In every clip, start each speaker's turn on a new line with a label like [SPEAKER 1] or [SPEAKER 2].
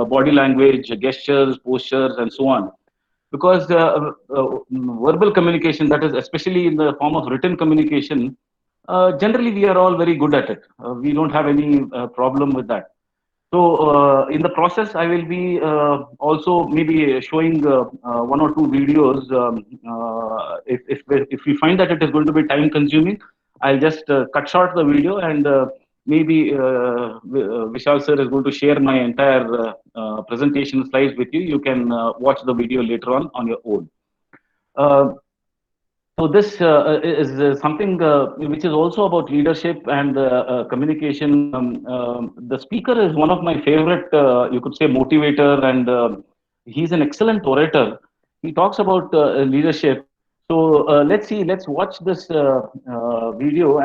[SPEAKER 1] body language, gestures, postures, and so on. Because verbal communication, that is especially in the form of written communication, generally we are all very good at it. We don't have any problem with that. So in the process, I will be also maybe showing one or two videos. If we find that it is going to be time consuming, I'll just cut short the video, and maybe Vishal sir is going to share my entire presentation slides with you. You can watch the video later on your own. Uh, so this is something which is also about leadership and communication. The speaker is one of my favorite, you could say, motivator, and he's an excellent orator. He talks about leadership. So let's see, let's watch this video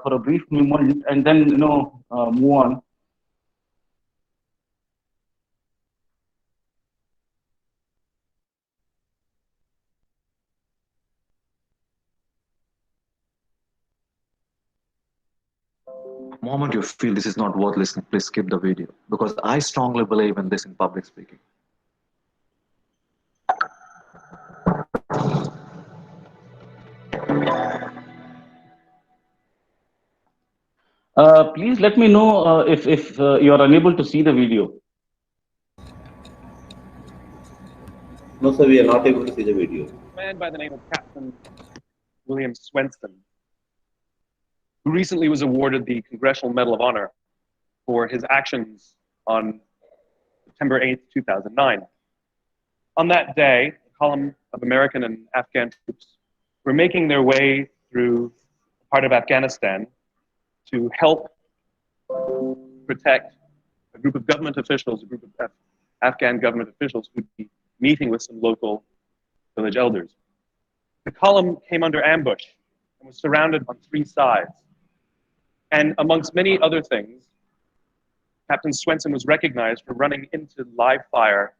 [SPEAKER 1] for a brief moment, and then move on.
[SPEAKER 2] The moment you feel this is not worth listening, please skip the video, because I strongly believe in this in public speaking.
[SPEAKER 1] Please let me know if you are unable to see the video.
[SPEAKER 3] No, sir, we are not able to see the video.
[SPEAKER 4] A man by the name of Captain William Swenson, who recently was awarded the Congressional Medal of Honor for his actions on September 8th, 2009. On that day, a column of American and Afghan troops were making their way through part of Afghanistan to help protect a group of government officials, a group of Afghan government officials who'd be meeting with some local village elders. The column came under ambush and was surrounded on three sides. And amongst many other things, Captain Swenson was recognized for running into live fire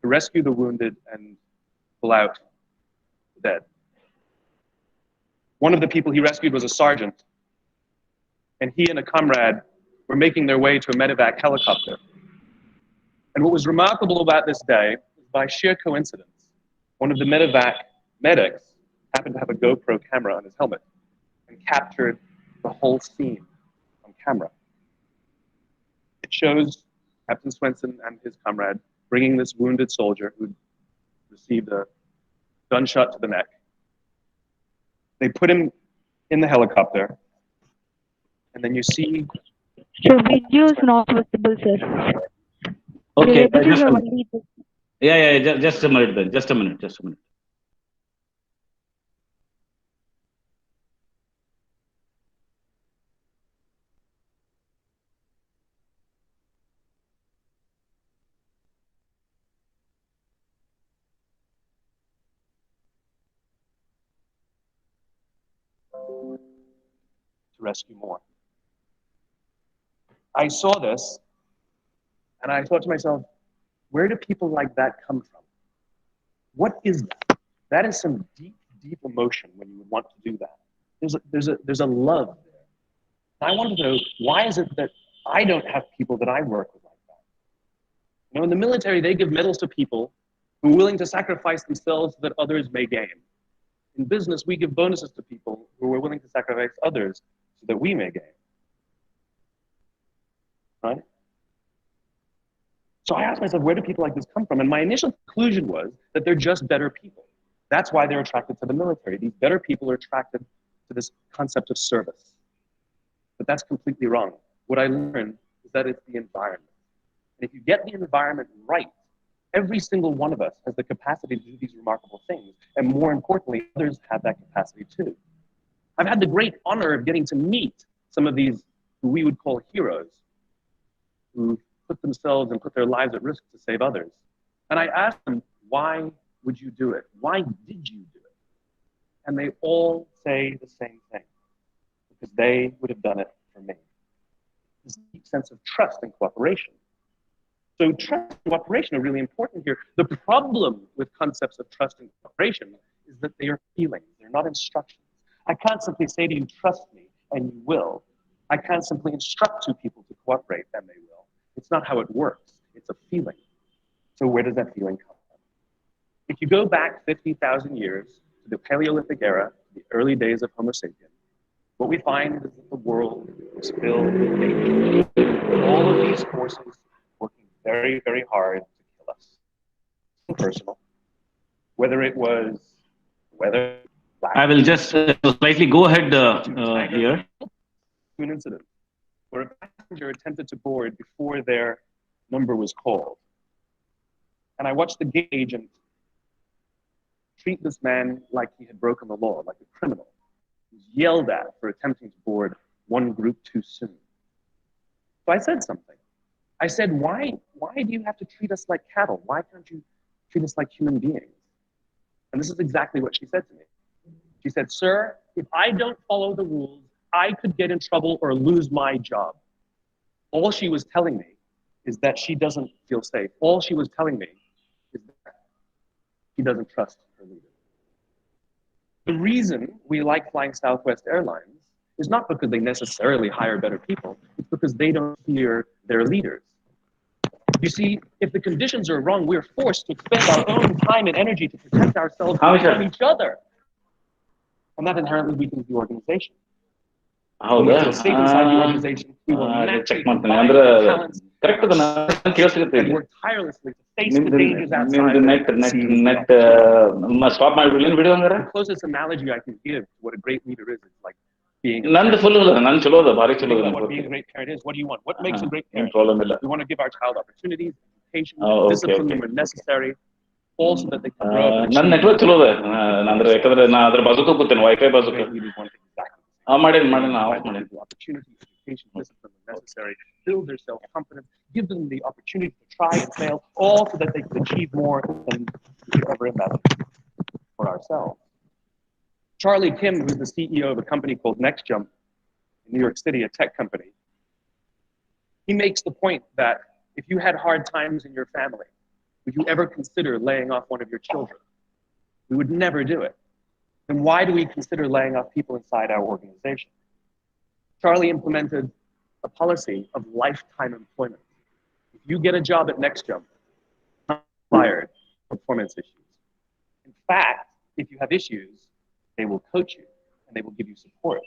[SPEAKER 4] to rescue the wounded and pull out the dead. One of the people he rescued was a sergeant, and he and a comrade were making their way to a medevac helicopter. And what was remarkable about this day is, by sheer coincidence, one of the medevac medics happened to have a GoPro camera on his helmet and captured the whole scene on camera. It shows Captain Swenson and his comrade bringing this wounded soldier who received a gunshot to the neck. They put him in the helicopter, and then you see...
[SPEAKER 5] So video is not visible, sir.
[SPEAKER 1] Okay, just a minute then, just a minute.
[SPEAKER 4] To rescue more. I saw this, and I thought to myself, where do people like that come from? What is that? That is some deep, deep emotion when you would want to do that. There's a love there. I wanted to know, why is it that I don't have people that I work with like that? You know, in the military, they give medals to people who are willing to sacrifice themselves so that others may gain. In business, we give bonuses to people who are willing to sacrifice others so that we may gain. Right? So I asked myself, where do people like this come from? And my initial conclusion was that they're just better people. That's why they're attracted to the military. These better people are attracted to this concept of service. But that's completely wrong. What I learned is that it's the environment. And if you get the environment right, every single one of us has the capacity to do these remarkable things. And more importantly, others have that capacity too. I've had the great honor of getting to meet some of these who we would call heroes, who put themselves and put their lives at risk to save others. And I asked them, why would you do it? Why did you do it? And they all say the same thing, because they would have done it for me. This deep sense of trust and cooperation. So trust and cooperation are really important here. The problem with concepts of trust and cooperation is that they are feelings, they're not instructions. I can't simply say to you, trust me, and you will. I can't simply instruct two people to cooperate, and they will. It's not how it works. It's a feeling. So where does that feeling come from? If you go back 50,000 years to the Paleolithic era, the early days of Homo sapiens, what we find is that the world was filled with nature. All of these forces working very, very hard to kill us. Personal. Whether it was weather,
[SPEAKER 1] I will just slightly go ahead here.
[SPEAKER 4] An incident where a passenger attempted to board before their number was called. And I watched the gate agent treat this man like he had broken the law, like a criminal. He was yelled at for attempting to board one group too soon. So I said something. I said, why do you have to treat us like cattle? Why can't you treat us like human beings? And this is exactly what she said to me. She said, sir, if I don't follow the rules, I could get in trouble or lose my job. All she was telling me is that she doesn't feel safe. All she was telling me is that she doesn't trust her leader. The reason we like flying Southwest Airlines is not because they necessarily hire better people. It's because they don't fear their leaders. You see, if the conditions are wrong, we're forced to expend our own time and energy to protect ourselves from each other. And that inherently weakens the organization. When we feel safe inside the organization, we will naturally combine the talents and work tirelessly to face the dangers outside. The closest analogy I can give to what a great leader is like being a parent. What being a great parent is. What do you want? What makes a great parent? We want to give our child opportunities, education, discipline when necessary, also that they can grow up.
[SPEAKER 1] Nan network chalo da. Nandre ekadre na adra bazuko kutten Wi-Fi bazuko.
[SPEAKER 4] Opportunity, education, discipline when necessary, build their self-confidence, give them the opportunity to try and fail, all so that they can achieve more than we could ever imagine for ourselves. Charlie Kim, who's the CEO of a company called NextJump in New York City, a tech company, he makes the point that if you had hard times in your family, would you ever consider laying off one of your children? We would never do it. Then why do we consider laying off people inside our organization? Charlie implemented a policy of lifetime employment. If you get a job at NextJump, you're not fired for performance issues. In fact, if you have issues, they will coach you and they will give you support,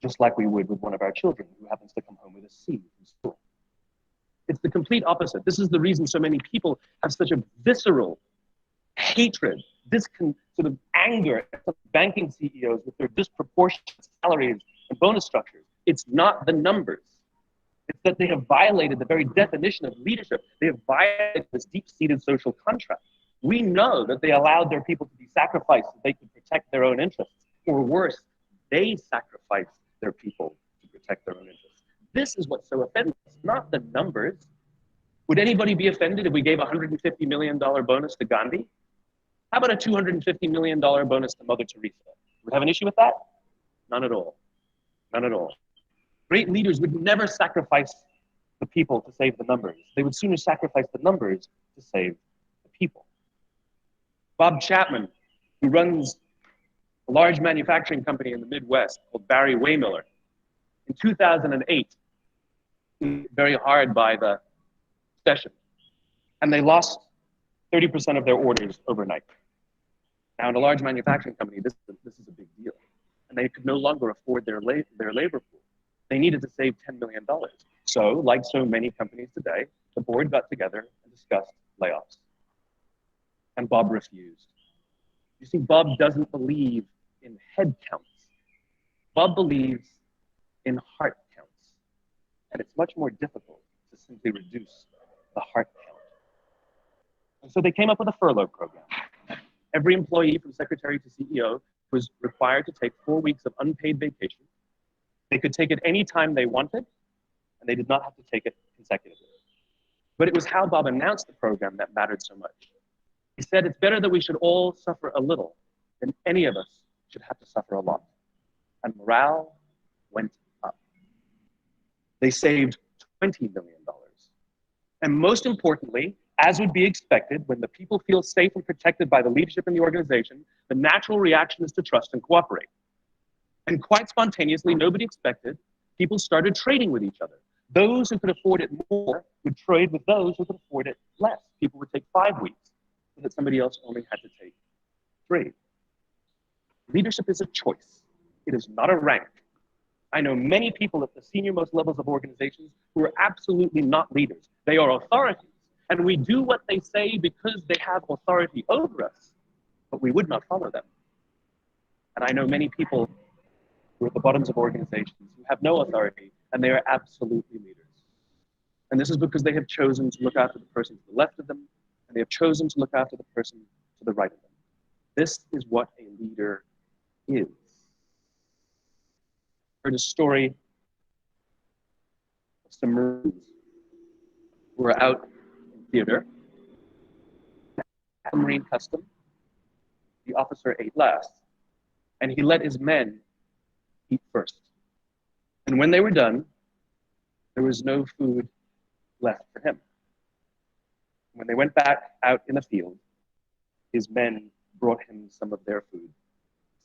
[SPEAKER 4] just like we would with one of our children who happens to come home with a C from school. It's the complete opposite. This is the reason so many people have such a visceral hatred, this sort of anger at banking CEOs with their disproportionate salaries and bonus structures. It's not the numbers. It's that they have violated the very definition of leadership. They have violated this deep-seated social contract. We know that they allowed their people to be sacrificed so they could protect their own interests. Or worse, they sacrificed their people to protect their own interests. This is what's so offensive, not the numbers. Would anybody be offended if we gave a $150 million bonus to Gandhi? How about a $250 million bonus to Mother Teresa? Would we have an issue with that? None at all. None at all. Great leaders would never sacrifice the people to save the numbers. They would sooner sacrifice the numbers to save the people. Bob Chapman, who runs a large manufacturing company in the Midwest called Barry Waymiller, in 2008, he was very hard by the recession, and they lost 30% of their orders overnight. Now, in a large manufacturing company, this is a big deal, and they could no longer afford their labor pool. They needed to save $10 million. So, like so many companies today, the board got together and discussed layoffs. And Bob refused. You see, Bob doesn't believe in head counts. Bob believes in heart counts. And it's much more difficult to simply reduce the heart count. And so they came up with a furlough program. Every employee from secretary to CEO was required to take 4 weeks of unpaid vacation. They could take it any time they wanted, and they did not have to take it consecutively. But it was how Bob announced the program that mattered so much. He said, it's better that we should all suffer a little than any of us should have to suffer a lot. And morale went up. They saved $20 million. And most importantly, as would be expected, when the people feel safe and protected by the leadership in the organization, the natural reaction is to trust and cooperate. And quite spontaneously, nobody expected, people started trading with each other. Those who could afford it more would trade with those who could afford it less. People would take 5 weeks so that somebody else only had to take 3. Leadership is a choice. It is not a rank. I know many people at the senior-most levels of organizations who are absolutely not leaders. They are authorities, and we do what they say because they have authority over us, but we would not follow them. And I know many people who are at the bottoms of organizations who have no authority, and they are absolutely leaders. And this is because they have chosen to look after the person to the left of them, and they have chosen to look after the person to the right of them. This is what a leader is. I heard a story of some Marines who were out in theater. At Marine custom, the officer ate last, and he let his men eat first. And when they were done, there was no food left for him. When they went back out in the field, his men brought him some of their food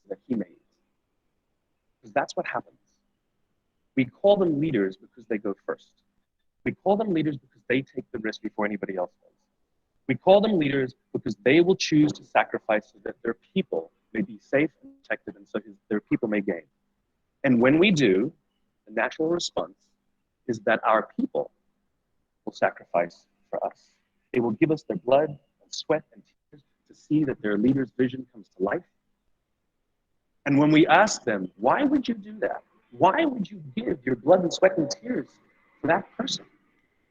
[SPEAKER 4] that he made. Because that's what happens. We call them leaders because they go first. We call them leaders because they take the risk before anybody else does. We call them leaders because they will choose to sacrifice so that their people may be safe and protected, and so their people may gain. And when we do, the natural response is that our people will sacrifice for us. They will give us their blood and sweat and tears to see that their leader's vision comes to life. And when we ask them, why would you do that? Why would you give your blood and sweat and tears for that person?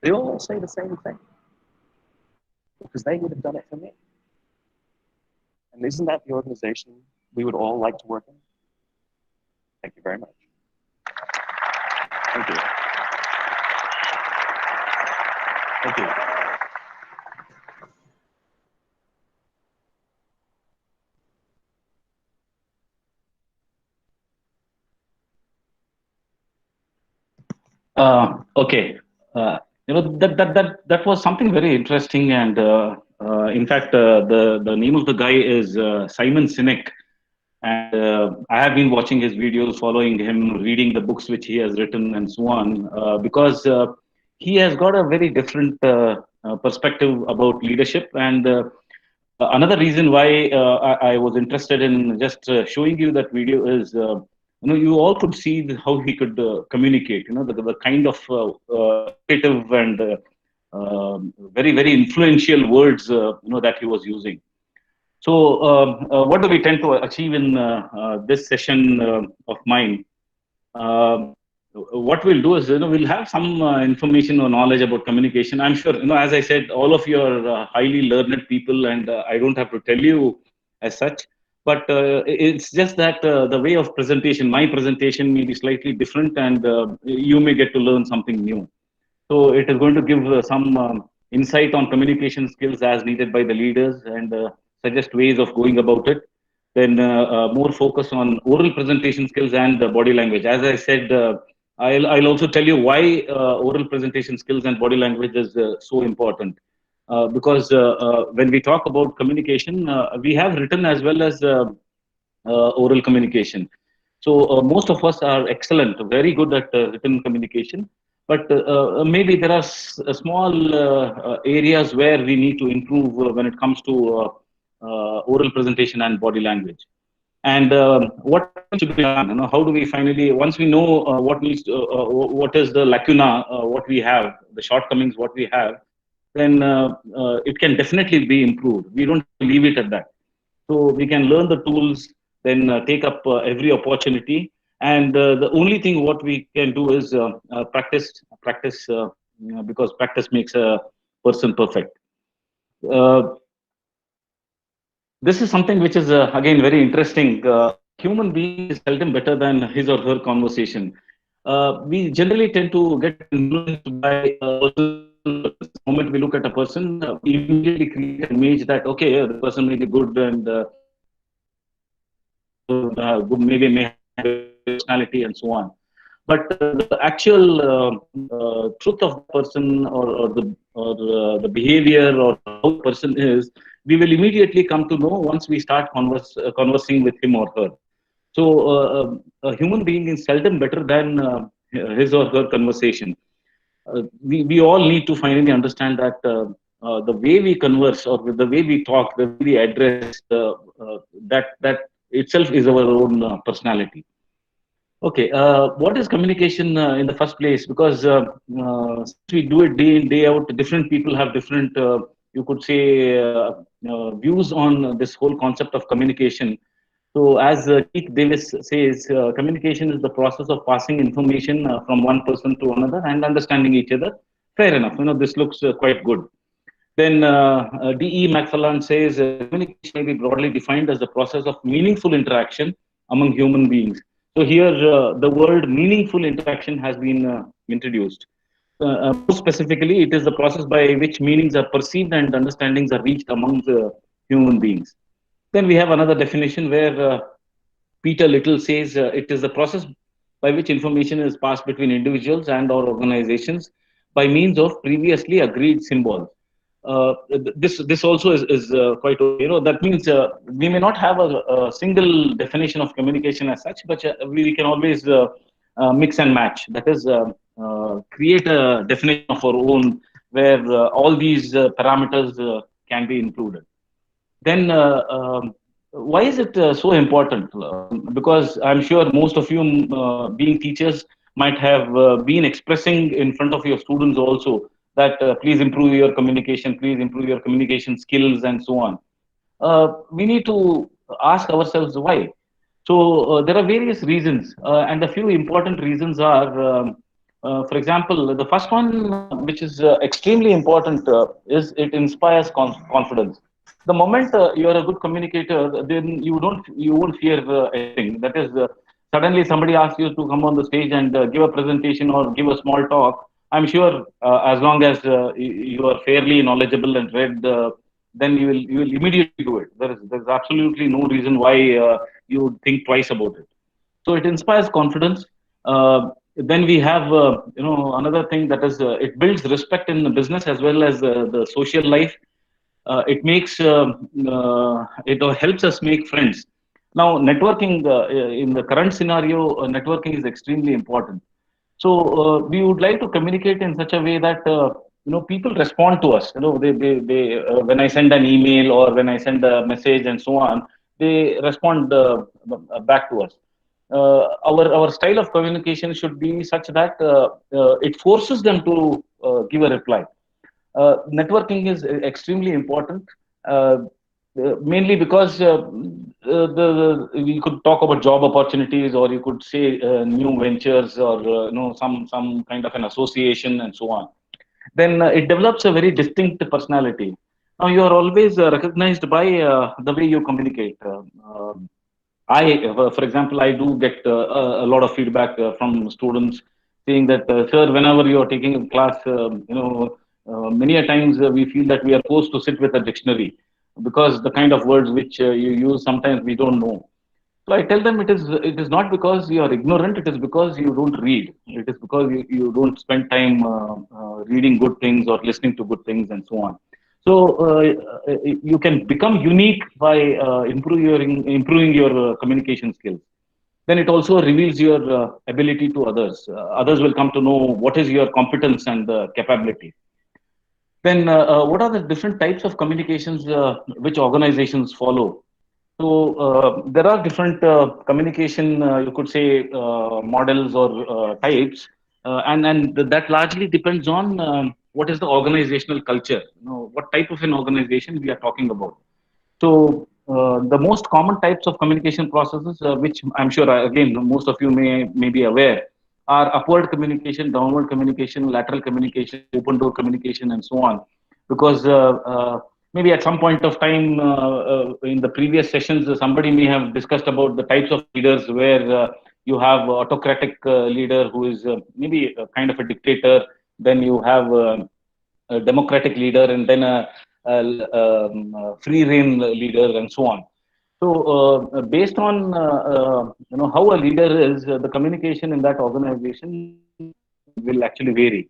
[SPEAKER 4] They all say the same thing. Because they would have done it for me. And isn't that the organization we would all like to work in? Thank you very much. Thank you. Thank you.
[SPEAKER 1] Okay. That was something very interesting, and in fact, the name of the guy is Simon Sinek, and I have been watching his videos, following him, reading the books which he has written, and so on, because he has got a very different perspective about leadership. And another reason why I was interested in just showing you that video is, you all could see how he could communicate. The kind of creative and very, very influential words that he was using. So, what do we tend to achieve in this session of mine? What we'll do is, we'll have some information or knowledge about communication. I'm sure, as I said, all of you are highly learned people, and I don't have to tell you as such. But it's just that the way of presentation, my presentation may be slightly different, and you may get to learn something new. So it is going to give some insight on communication skills as needed by the leaders, and suggest ways of going about it. Then more focus on oral presentation skills and body language. As I said, I'll also tell you why oral presentation skills and body language is so important. Because when we talk about communication, we have written as well as oral communication. So most of us are excellent, very good at written communication. But maybe there are small areas where we need to improve when it comes to oral presentation and body language. And what should be done? How do we finally, once we know what is the lacuna, what we have, the shortcomings, what we have, then it can definitely be improved. We don't leave it at that. So we can learn the tools, then take up every opportunity. And the only thing what we can do is practice, because practice makes a person perfect. This is something which is, again, very interesting. Human being is seldom better than his or her conversation. We generally tend to get influenced by the moment we look at a person, we immediately create an image that, okay, the person may be good and maybe may have personality and so on. But the actual truth of the person, or the behavior, or how the person is, we will immediately come to know once we start conversing with him or her. So a human being is seldom better than his or her conversation. we all need to finally understand that the way we converse or the way we talk, the way we address, that itself is our own personality. Okay, what is communication in the first place? Because since we do it day in, day out, different people have different, you could say, views on this whole concept of communication. So, as Keith Davis says, communication is the process of passing information from one person to another and understanding each other. Fair enough. This looks quite good. Then D.E. McFarland says communication may be broadly defined as the process of meaningful interaction among human beings. So here the word meaningful interaction has been introduced. More specifically, it is the process by which meanings are perceived and understandings are reached among the human beings. Then we have another definition where Peter Little says it is the process by which information is passed between individuals and or organizations by means of previously agreed symbols. This also is quite okay. That means we may not have a single definition of communication as such, but we can always mix and match. That is, create a definition of our own where all these parameters can be included. Then why is it so important? Because I'm sure most of you, being teachers, might have been expressing in front of your students also that please improve your communication, please improve your communication skills, and so on. We need to ask ourselves why. So there are various reasons, and a few important reasons are, for example, the first one, which is extremely important, is it inspires confidence. The moment you are a good communicator, then you won't fear anything. That is, suddenly somebody asks you to come on the stage and give a presentation or give a small talk. I'm sure as long as you are fairly knowledgeable and read, then you will immediately do it. There's absolutely no reason why you would think twice about it. So it inspires confidence. Then we have another thing, that is it builds respect in the business as well as the social life. It helps us make friends. Now, networking in the current scenario, networking is extremely important. So we would like to communicate in such a way that people respond to us. They when I send an email or when I send a message and so on, they respond back to us. Our style of communication should be such that it forces them to give a reply. Networking is extremely important, mainly because we could talk about job opportunities, or you could say new ventures, or some kind of an association and so on. Then it develops a very distinct personality. Now you are always recognized by the way you communicate. For example, I do get a lot of feedback from students saying that, sir, whenever you are taking a class, many a times we feel that we are forced to sit with a dictionary because the kind of words which you use sometimes we don't know. So I tell them it is not because you are ignorant, it is because you don't read. It is because you don't spend time reading good things or listening to good things and so on. So you can become unique by improving your communication skills. Then it also reveals your ability to others. Others will come to know what is your competence and capability. Then what are the different types of communications which organizations follow? So there are different communication, you could say, models or types, and that largely depends on what is the organizational culture. What type of an organization we are talking about. So the most common types of communication processes, which I'm sure again most of you may be aware, are upward communication, downward communication, lateral communication, open door communication, and so on. Because maybe at some point of time in the previous sessions, somebody may have discussed about the types of leaders where you have autocratic leader who is maybe a kind of a dictator. Then you have a democratic leader, and then a free reign leader, and so on. So, based on how a leader is, the communication in that organization will actually vary.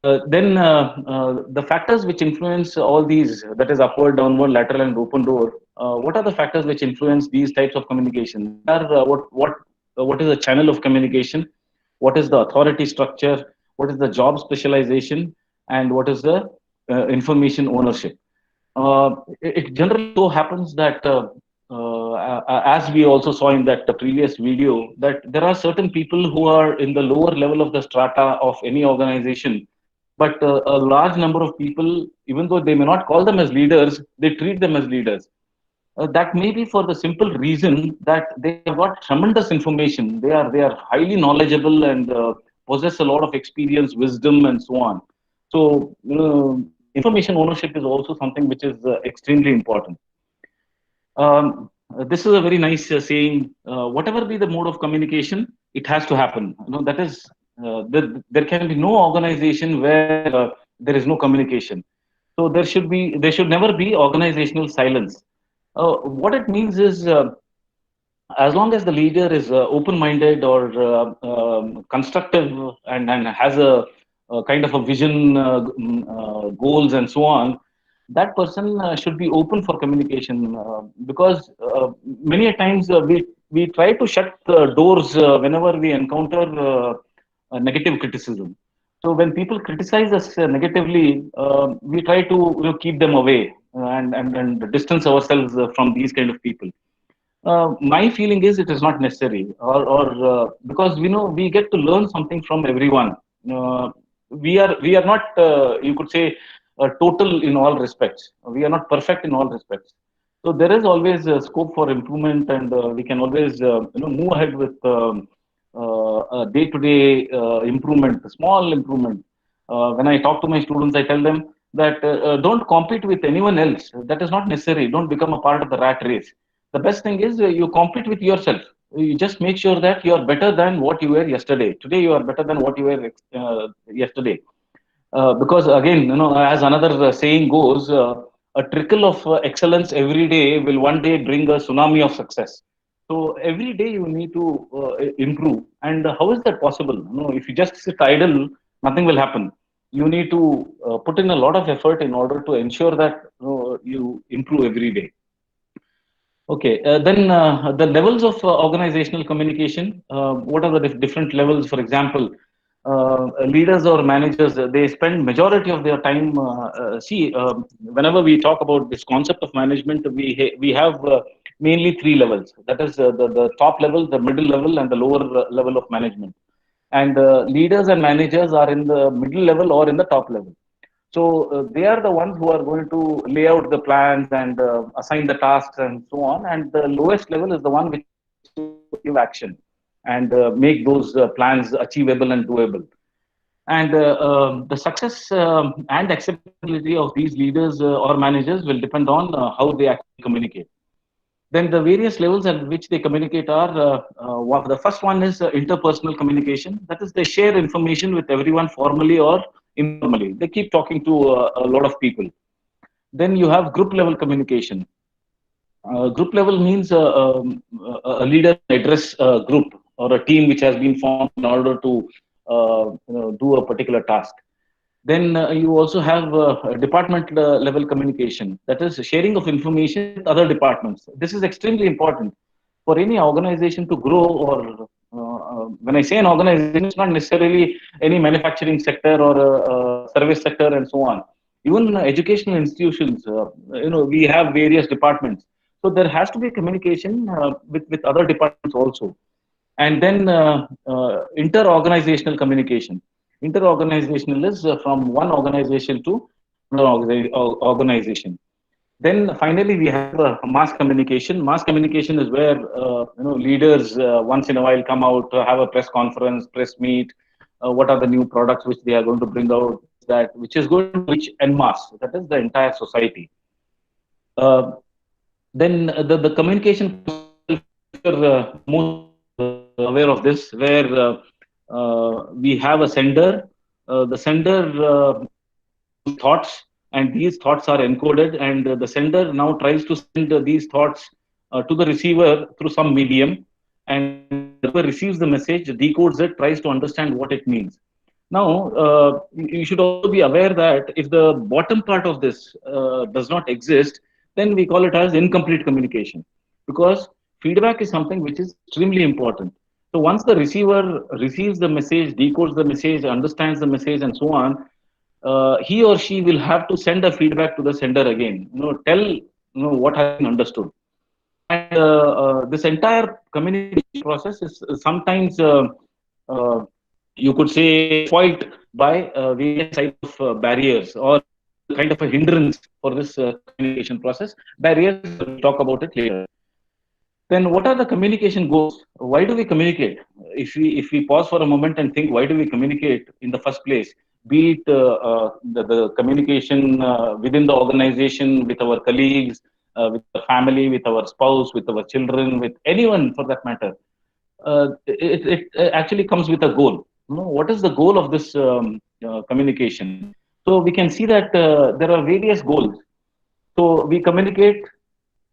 [SPEAKER 1] Then the factors which influence all these, that is upward, downward, lateral, and open door. What are the factors which influence these types of communication? What is the channel of communication? What is the authority structure? what is the job specialization, and what is the information ownership. It generally so happens that, as we also saw in that previous video, that there are certain people who are in the lower level of the strata of any organization, but a large number of people, even though they may not call them as leaders, they treat them as leaders. That may be for the simple reason that they have got tremendous information. They are highly knowledgeable and possess a lot of experience, wisdom, and so on. So information ownership is also something which is extremely important. This is a very nice saying. Whatever be the mode of communication, it has to happen. That is, there can be no organization where there is no communication. So there should never be organizational silence. What it means is, as long as the leader is open-minded or constructive, and has a kind of a vision, goals, and so on, that person should be open for communication, because many a times we try to shut the doors whenever we encounter negative criticism. So when people criticize us negatively, we try to keep them away, and distance ourselves from these kind of people. My feeling is it is not necessary, or because we get to learn something from everyone. Uh, we are not, you could say, total in all respects. We are not perfect in all respects. So there is always scope for improvement, and we can always move ahead with day-to-day improvement, small improvement. When I talk to my students, I tell them that don't compete with anyone else. That is not necessary. Don't become a part of the rat race. The best thing is you compete with yourself. You just make sure that you are better than what you were yesterday. Today you are better than what you were yesterday. Because again, as another saying goes, a trickle of excellence every day will one day bring a tsunami of success. So every day you need to improve. And how is that possible? If you just sit idle, nothing will happen. You need to put in a lot of effort in order to ensure that you improve every day. Okay, then the levels of organizational communication. What are the different levels? For example, leaders or managers, they spend majority of their time. Whenever we talk about this concept of management, we have mainly three levels. That is the top level, the middle level, and the lower level of management. And leaders and managers are in the middle level or in the top level. So they are the ones who are going to lay out the plans and assign the tasks and so on. And the lowest level is the one which is to give action and make those plans achievable and doable. And the success and acceptability of these leaders or managers will depend on how they actually communicate. Then the various levels at which they communicate are, the first one is interpersonal communication. That is, they share information with everyone formally or informally. They keep talking to a lot of people. Then you have group level communication. Group level means a leader address a group or a team which has been formed in order to do a particular task. Then you also have department level communication. That is sharing of information with other departments. This is extremely important for any organization to grow. Or when I say an organization, it's not necessarily any manufacturing sector or service sector and so on. Even educational institutions, we have various departments. So there has to be communication with other departments also. And then inter-organizational communication. Inter-organizational is from one organization to another organization. Then finally, we have mass communication. Mass communication is where leaders once in a while come out to have a press conference, press meet. What are the new products which they are going to bring out? That which is going to reach en masse. That is the entire society. Uh, then the communication process itself, most aware of this, where we have a sender. The sender gives thoughts, and these thoughts are encoded, and the sender now tries to send these thoughts to the receiver through some medium, and the receiver receives the message, decodes it, tries to understand what it means. Now, you should also be aware that if the bottom part of this does not exist, then we call it as incomplete communication, because feedback is something which is extremely important. So once the receiver receives the message, decodes the message, understands the message, and so on, he or she will have to send a feedback to the sender again. Tell what has been understood. And this entire communication process is sometimes uh, you could say spoilt by various type of barriers, or kind of a hindrance for this communication process. Barriers, we'll talk about it later. Then what are the communication goals? Why do we communicate? If we pause for a moment and think, why do we communicate in the first place? Be it the communication within the organization, with our colleagues, with the family, with our spouse, with our children, with anyone for that matter. It actually comes with a goal. What is the goal of this communication? So we can see that there are various goals. So we communicate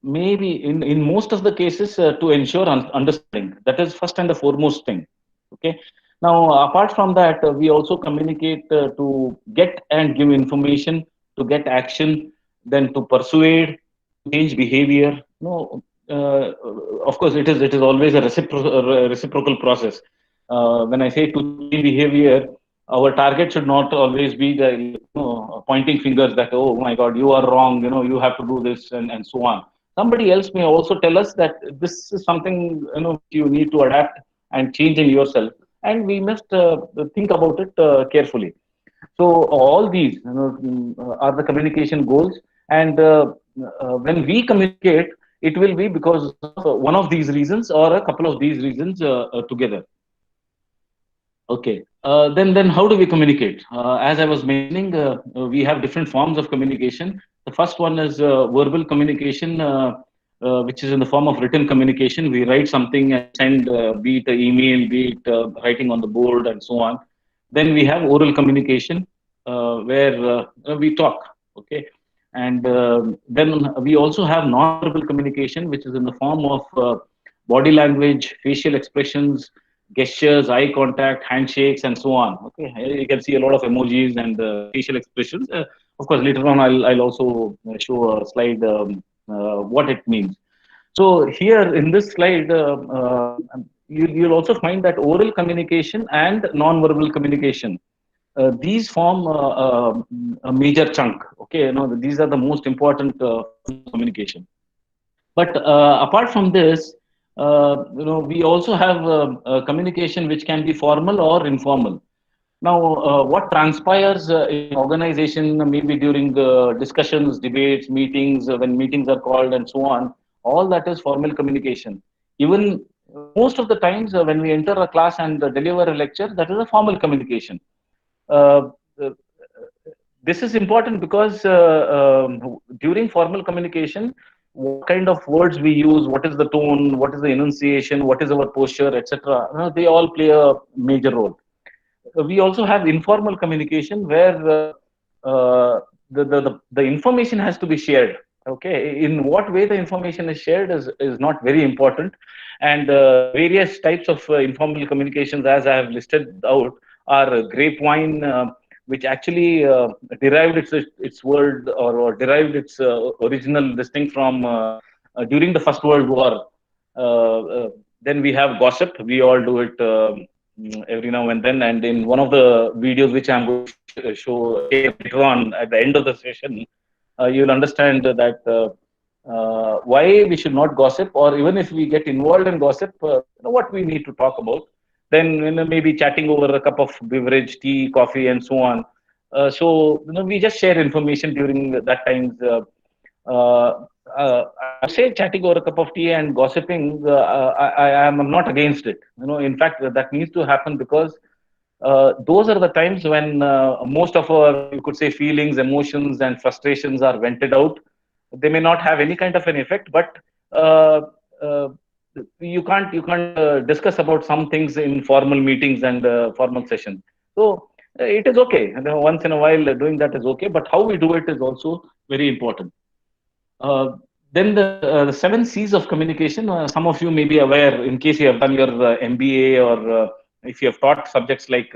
[SPEAKER 1] maybe in most of the cases to ensure understanding. That is first and the foremost thing. Okay. Now, apart from that, we also communicate to get and give information, to get action, then to persuade, change behavior. No, of course, it is always a reciprocal process. When I say to change behavior, our target should not always be the pointing fingers that, oh my God, you are wrong. You have to do this, and so on. Somebody else may also tell us that this is something you need to adapt and change in yourself, and we must think about it carefully. So all these are the communication goals, and when we communicate, it will be because of one of these reasons or a couple of these reasons together. Okay. Then how do we communicate? As I was mentioning, we have different forms of communication. The first one is verbal communication, which is in the form of written communication. We write something and send, be it an email, be it writing on the board, and so on. Then we have oral communication, where we talk. Okay. And then we also have non-verbal communication, which is in the form of body language, facial expressions, gestures, eye contact, handshakes, and so on. Okay, you can see a lot of emojis and facial expressions. Of course, later on, I'll also show a slide what it means. So here in this slide, you'll also find that oral communication and non-verbal communication, these form a major chunk. Okay, these are the most important communication. But apart from this, we also have communication which can be formal or informal. Now, what transpires in organization, maybe during discussions, debates, meetings, when meetings are called, and so on, all that is formal communication. Even most of the times when we enter a class and deliver a lecture, that is a formal communication. Uh, uh, this is important because during formal communication, what kind of words we use, what is the tone, what is the enunciation, what is our posture, etc., they all play a major role. We also have informal communication where the information has to be shared. Okay, in what way the information is shared is not very important, and various types of informal communications, as I have listed out, are grapevine, which actually derived its word, or derived its original distinct from during the First World War. Then we have gossip. We all do it every now and then. And in one of the videos which I'm going to share later on at the end of the session, you'll understand that why we should not gossip, or even if we get involved in gossip, what we need to talk about. Then maybe chatting over a cup of beverage, tea, coffee, and so on. So we just share information during that times. I would say chatting over a cup of tea and gossiping, I am not against it. In fact, that needs to happen because those are the times when most of our, you could say, feelings, emotions, and frustrations are vented out. They may not have any kind of an effect, but uh, uh, you can't discuss about some things in formal meetings and formal sessions. So it is okay. Once in a while, doing that is okay. But how we do it is also very important. Uh, then the 7 C's of communication. Some of you may be aware, in case you have done your MBA, or if you have taught subjects like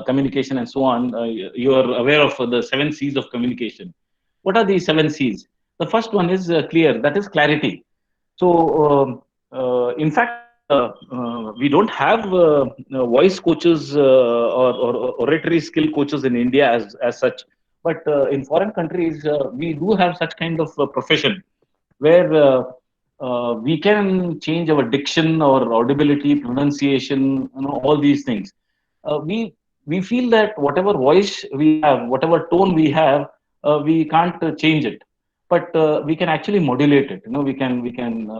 [SPEAKER 1] communication and so on, you are aware of the 7 C's of communication. What are these 7 C's? The first one is clear. That is clarity. So, in fact, we don't have voice coaches or oratory skill coaches in India as such. But in foreign countries, we do have such kind of profession where we can change our diction or audibility, pronunciation, all these things. We feel that whatever voice we have, whatever tone we have, we can't change it, but we can actually modulate it. We can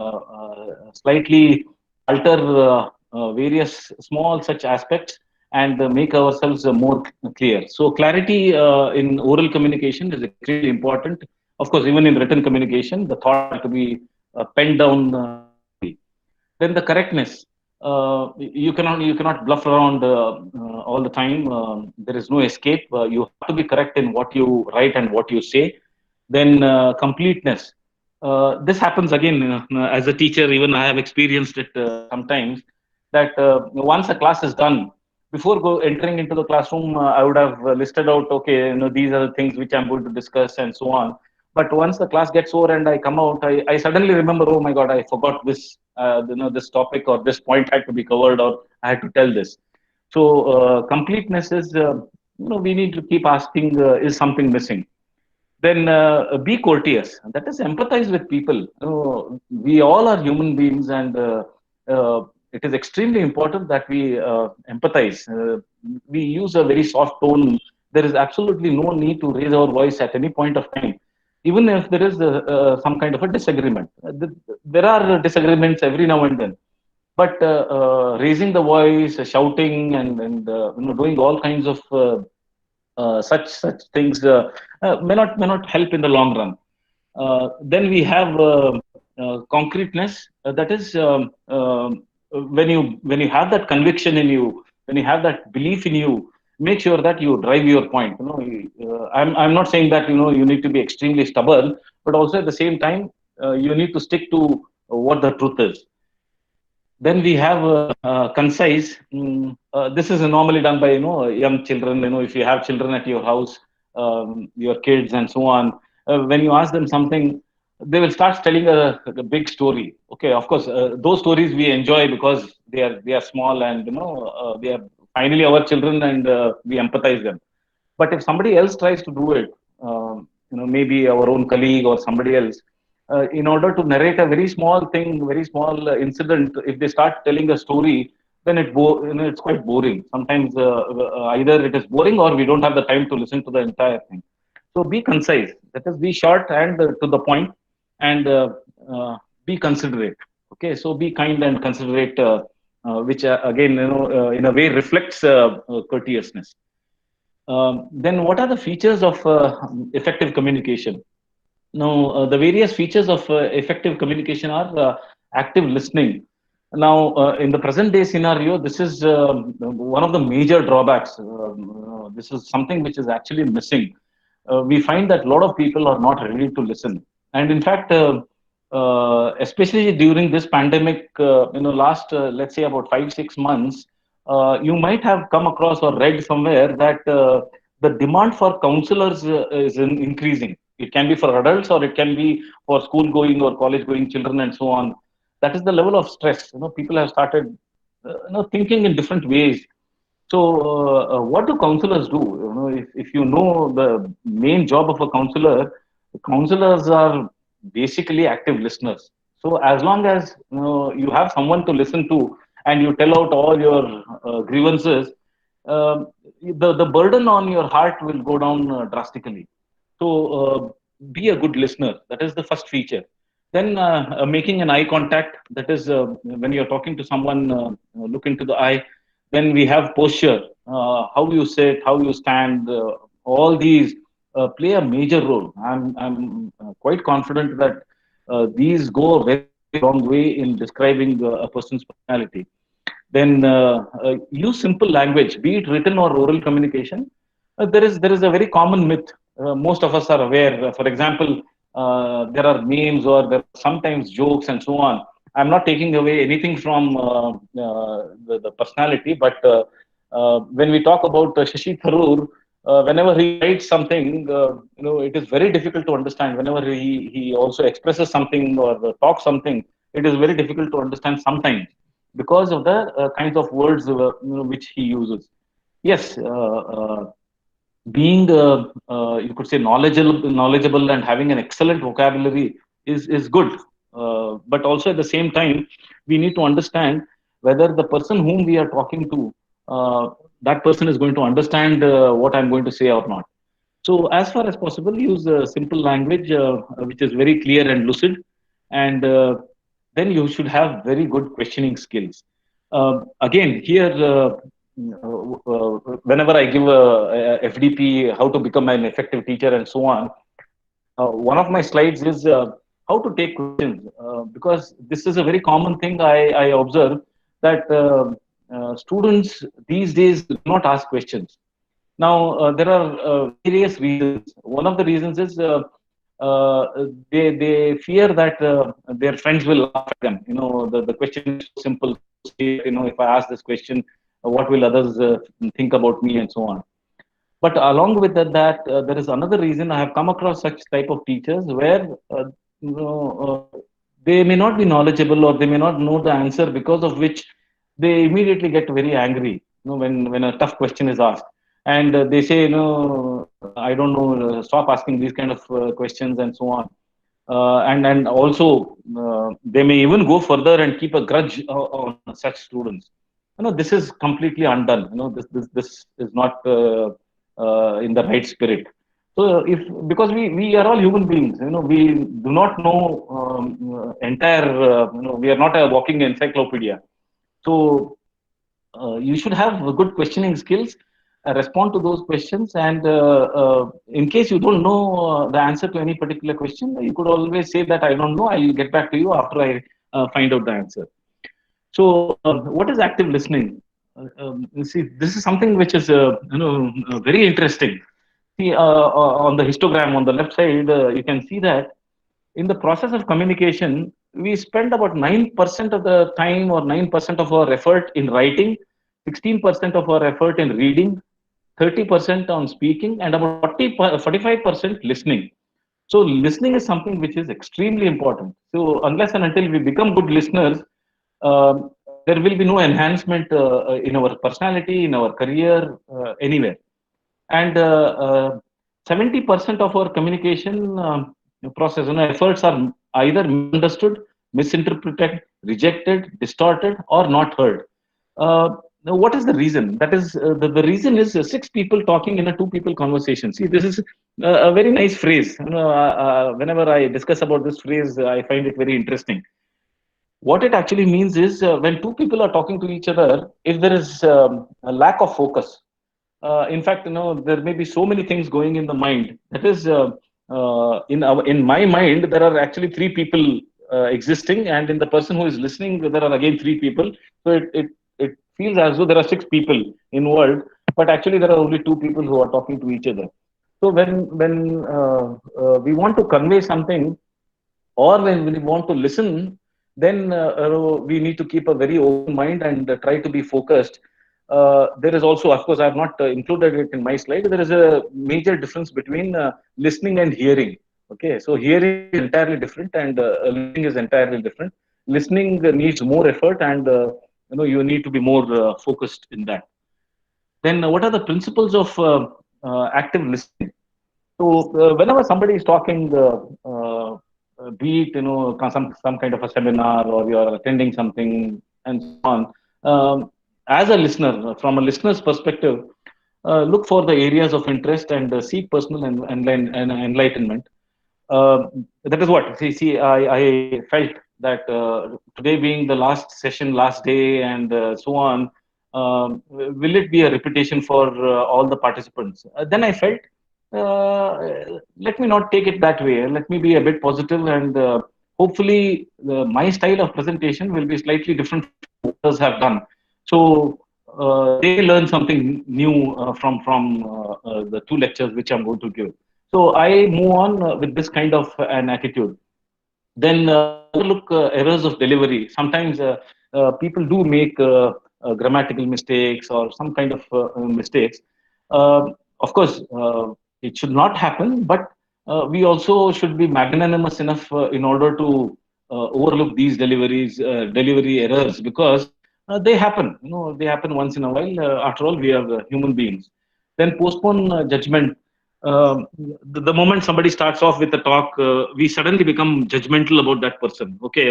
[SPEAKER 1] slightly alter various small such aspects and make ourselves more clear. So clarity in oral communication is extremely important. Of course, even in written communication, the thought has to be penned down clearly. Then the correctness. You cannot bluff around all the time. There is no escape. You have to be correct in what you write and what you say. Then completeness. This happens again as a teacher. Even I have experienced it sometimes. That once a class is done, before entering into the classroom, I would have listed out, okay, these are the things which I'm going to discuss and so on. But once the class gets over and I come out, I suddenly remember, oh my God, I forgot this, this topic or this point had to be covered, or I had to tell this. So completeness is, we need to keep asking, is something missing? Then be courteous. That is empathize with people. We all are human beings, and it is extremely important that we empathize. We use a very soft tone. There is absolutely no need to raise our voice at any point of time, even if there is some kind of a disagreement. There are disagreements every now and then, but raising the voice, shouting, and doing all kinds of such things may not help in the long run. Then we have concreteness. That is when you have that conviction in you, when you have that belief in you, make sure that you drive your point. I'm not saying that you need to be extremely stubborn, but also at the same time you need to stick to what the truth is. Then we have concise. This is normally done by young children. If you have children at your house, your kids and so on, when you ask them something, they will start telling a big story. Okay, of course, those stories we enjoy because they are small, and they are finally our children, and we empathize them. But if somebody else tries to do it, maybe our own colleague or somebody else, in order to narrate a very small thing, very small incident, if they start telling a story, then it's quite boring. Sometimes either it is boring or we don't have the time to listen to the entire thing. So be concise. That is, be short and to the point, and be considerate. Okay, so be kind and considerate, which again, in a way reflects courteousness. Then, what are the features of effective communication? Now, the various features of effective communication are active listening. Now, in the present day scenario, this is one of the major drawbacks. This is something which is actually missing. We find that a lot of people are not ready to listen. And in fact, especially during this pandemic, last, let's say about 5, 6 months, you might have come across or read somewhere that the demand for counselors is increasing. It can be for adults, or it can be for school going or college going children and so on. That is the level of stress. People have started thinking in different ways. So, what do counselors do? If you know the main job of a counselor, counselors are basically active listeners. So, as long as you have someone to listen to and you tell out all your grievances, the burden on your heart will go down drastically. So, be a good listener. That is the first feature. Then, making an eye contact. That is when you're talking to someone, look into the eye. Then we have posture, how you sit, how you stand. All these play a major role. I'm quite confident that these go a very, very long way in describing a person's personality. Then use simple language, be it written or oral communication. There is a very common myth. Most of us are aware. For example, there are memes or there are sometimes jokes and so on. I'm not taking away anything from the personality, but when we talk about Shashi Tharoor, whenever he writes something, it is very difficult to understand. Whenever he also expresses something or talks something, it is very difficult to understand sometimes. because of the kinds of words which he uses. Yes, being you could say knowledgeable and having an excellent vocabulary is good, but also at the same time we need to understand whether the person whom we are talking to, uh, that person is going to understand what I'm going to say or not. So as far as possible, use simple language which is very clear and lucid, and then you should have very good questioning skills. Again, here, whenever I give a FDP, how to become an effective teacher and so on, one of my slides is how to take questions, because this is a very common thing I observe, that students these days do not ask questions. Now, there are various reasons. One of the reasons is they fear that their friends will laugh at them. The question is so simple. If I ask this question, what will others think about me, and so on. But along with that, there is another reason. I have come across such type of teachers where you know, they may not be knowledgeable, or they may not know the answer, because of which they immediately get very angry. When a tough question is asked, and they say, I don't know, stop asking these kind of questions, and so on. And also, they may even go further and keep a grudge on such students. This is completely undone. This is not in the right spirit. So, if because we are all human beings, we do not know entire. We are not a walking encyclopedia. So you should have good questioning skills, respond to those questions, and in case you don't know the answer to any particular question, you could always say that I don't know. I'll get back to you after I find out the answer. So, what is active listening? You see, this is something which is very interesting. See, on the histogram on the left side, you can see that in the process of communication, we spend about 9% of the time, or 9% of our effort in writing, 16% of our effort in reading, 30% on speaking, and about 45% listening. So listening is something which is extremely important. So unless and until we become good listeners, there will be no enhancement in our personality, in our career, anywhere. And 70% of our communication process, efforts are either misunderstood, misinterpreted, rejected, distorted, or not heard. Now, what is the reason? That is, the reason is six people talking in a two people conversation. See, this is a very nice phrase. Whenever I discuss about this phrase, I find it very interesting. What it actually means is, when two people are talking to each other, if there is a lack of focus, in fact, there may be so many things going in the mind. That is, in my mind, there are actually three people existing, and in the person who is listening, there are again three people. So it feels as though there are six people involved, but actually there are only two people who are talking to each other. So when we want to convey something, or when we want to listen, then we need to keep a very open mind and try to be focused. There is also, of course, I have not included it in my slide. There is a major difference between listening and hearing. Okay, so hearing is entirely different, and listening is entirely different. Listening needs more effort, and you need to be more focused in that. Then, what are the principles of active listening? So whenever somebody is talking, be it some kind of a seminar, or you are attending something and so on, as a listener, from a listener's perspective, look for the areas of interest and seek personal enlightenment. Uh, that is what. I felt that today being the last session, last day, and so on, will it be a repetition for all the participants? Then I felt, let me not take it that way. Let me be a bit positive, and hopefully, my style of presentation will be slightly different from what others have done. So they learn something new from the two lectures which I'm going to give. So I move on with this kind of an attitude. Then overlook errors of delivery. Sometimes people do make grammatical mistakes or some kind of mistakes. Of course, it should not happen, but we also should be magnanimous enough in order to overlook these delivery errors, because They happen, they happen once in a while. After all, we are human beings. Then postpone judgment. The moment somebody starts off with a talk, we suddenly become judgmental about that person. Okay,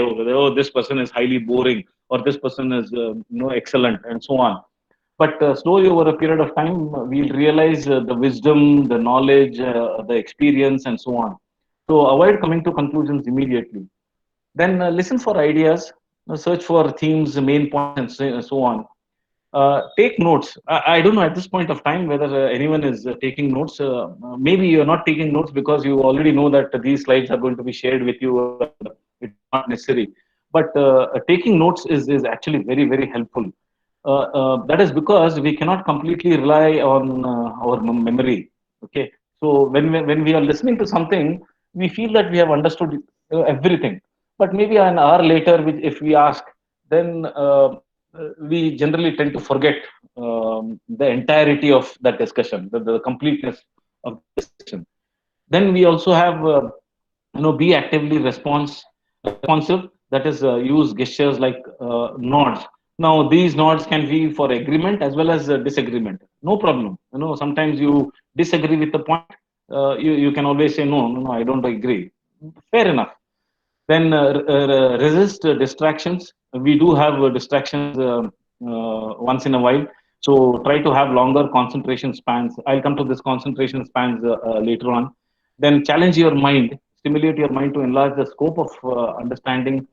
[SPEAKER 1] this person is highly boring, or this person is excellent, and so on. But slowly over a period of time, we'll realize the wisdom, the knowledge, the experience, and so on. So avoid coming to conclusions immediately. Then listen for ideas, search for themes, main points, and so on. Take notes. I don't know at this point of time whether anyone is taking notes. Maybe you're not taking notes because you already know that these slides are going to be shared with you. It's not necessary. But taking notes is actually very, very helpful. That is because we cannot completely rely on our memory. Okay. So when we are listening to something, we feel that we have understood everything. But maybe an hour later, if we ask, then we generally tend to forget the entirety of that discussion, the completeness of the discussion. Then we also have, be actively responsive. That is, use gestures like nods. Now, these nods can be for agreement as well as disagreement. No problem. Sometimes you disagree with the point. You can always say, no, no, no, I don't agree. Fair enough. Then resist distractions. We do have distractions once in a while. So try to have longer concentration spans. I'll come to this concentration spans later on. Then challenge your mind, stimulate your mind to enlarge the scope of understanding,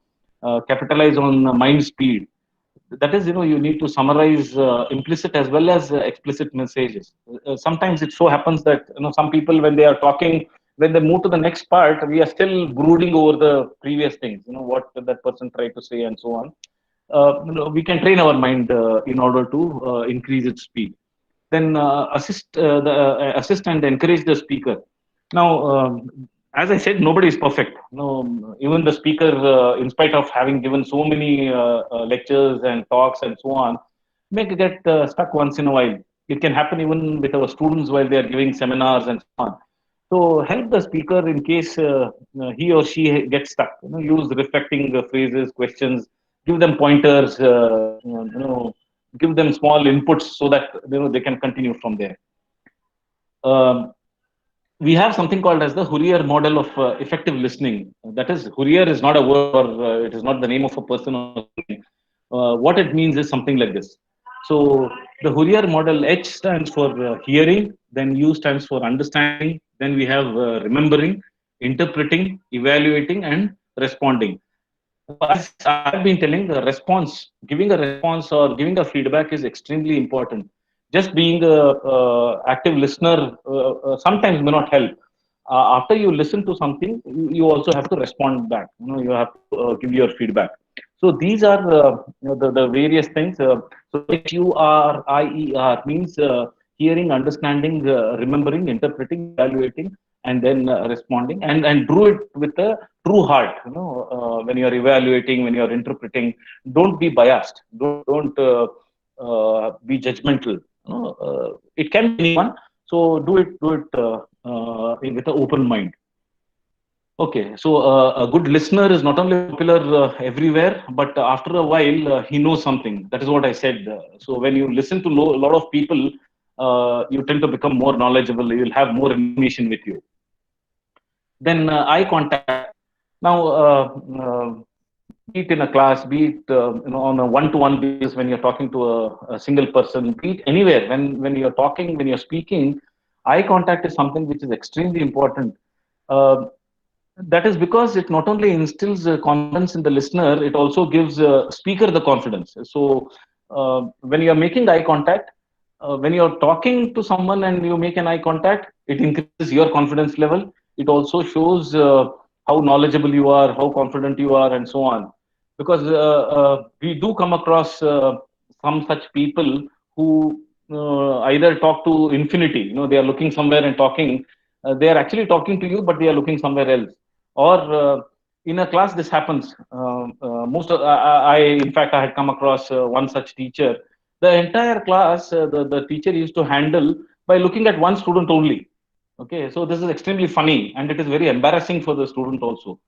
[SPEAKER 1] capitalize on mind speed. That is, you need to summarize implicit as well as explicit messages. Sometimes it so happens that some people, when they are talking, when they move to the next part, we are still brooding over the previous things, what that person tried to say and so on. We can train our mind in order to increase its speed. Then assist and encourage the speaker. Now, as I said, nobody is perfect. Even the speaker, in spite of having given so many lectures and talks and so on, may get stuck once in a while. It can happen even with our students while they are giving seminars and so on. So help the speaker in case he or she gets stuck. Use reflecting phrases, questions, give them pointers, give them small inputs so that they can continue from there. Um, we have something called as the Hurrier model of effective listening. That is, Hurrier is not a word, or it is not the name of a person or something. What it means is something like this. So the Hurrier model, H stands for hearing, then U stands for understanding, then we have remembering, interpreting, evaluating, and responding. As I've been telling, the response, giving a response or giving a feedback is extremely important. Just being a active listener sometimes may not help. After you listen to something, you also have to respond back. You have to give your feedback. So these are the various things. So HURIER means hearing, understanding, remembering, interpreting, evaluating, and then responding, and do it with a true heart. When you are evaluating, when you are interpreting, don't be biased. Don't be judgmental. It can be anyone. So do it with an open mind. Okay, so a good listener is not only popular everywhere, but after a while, he knows something. That is what I said. So when you listen to a lot of people, you tend to become more knowledgeable. You will have more information with you. Then eye contact. Now, be it in a class, be it on a one-to-one basis when you're talking to a single person, be it anywhere, when you're talking, when you're speaking, eye contact is something which is extremely important. Uh, that is because it not only instills confidence in the listener, it also gives speaker the confidence. So when you're making eye contact, when you're talking to someone and you make an eye contact, it increases your confidence level. It also shows how knowledgeable you are, how confident you are, and so on. Because we do come across some such people who either talk to infinity. They are looking somewhere and talking. They are actually talking to you, but they are looking somewhere else. Or in a class, this happens. In fact, I had come across one such teacher. The entire class, the teacher used to handle by looking at one student only. Okay, so this is extremely funny, and it is very embarrassing for the student also.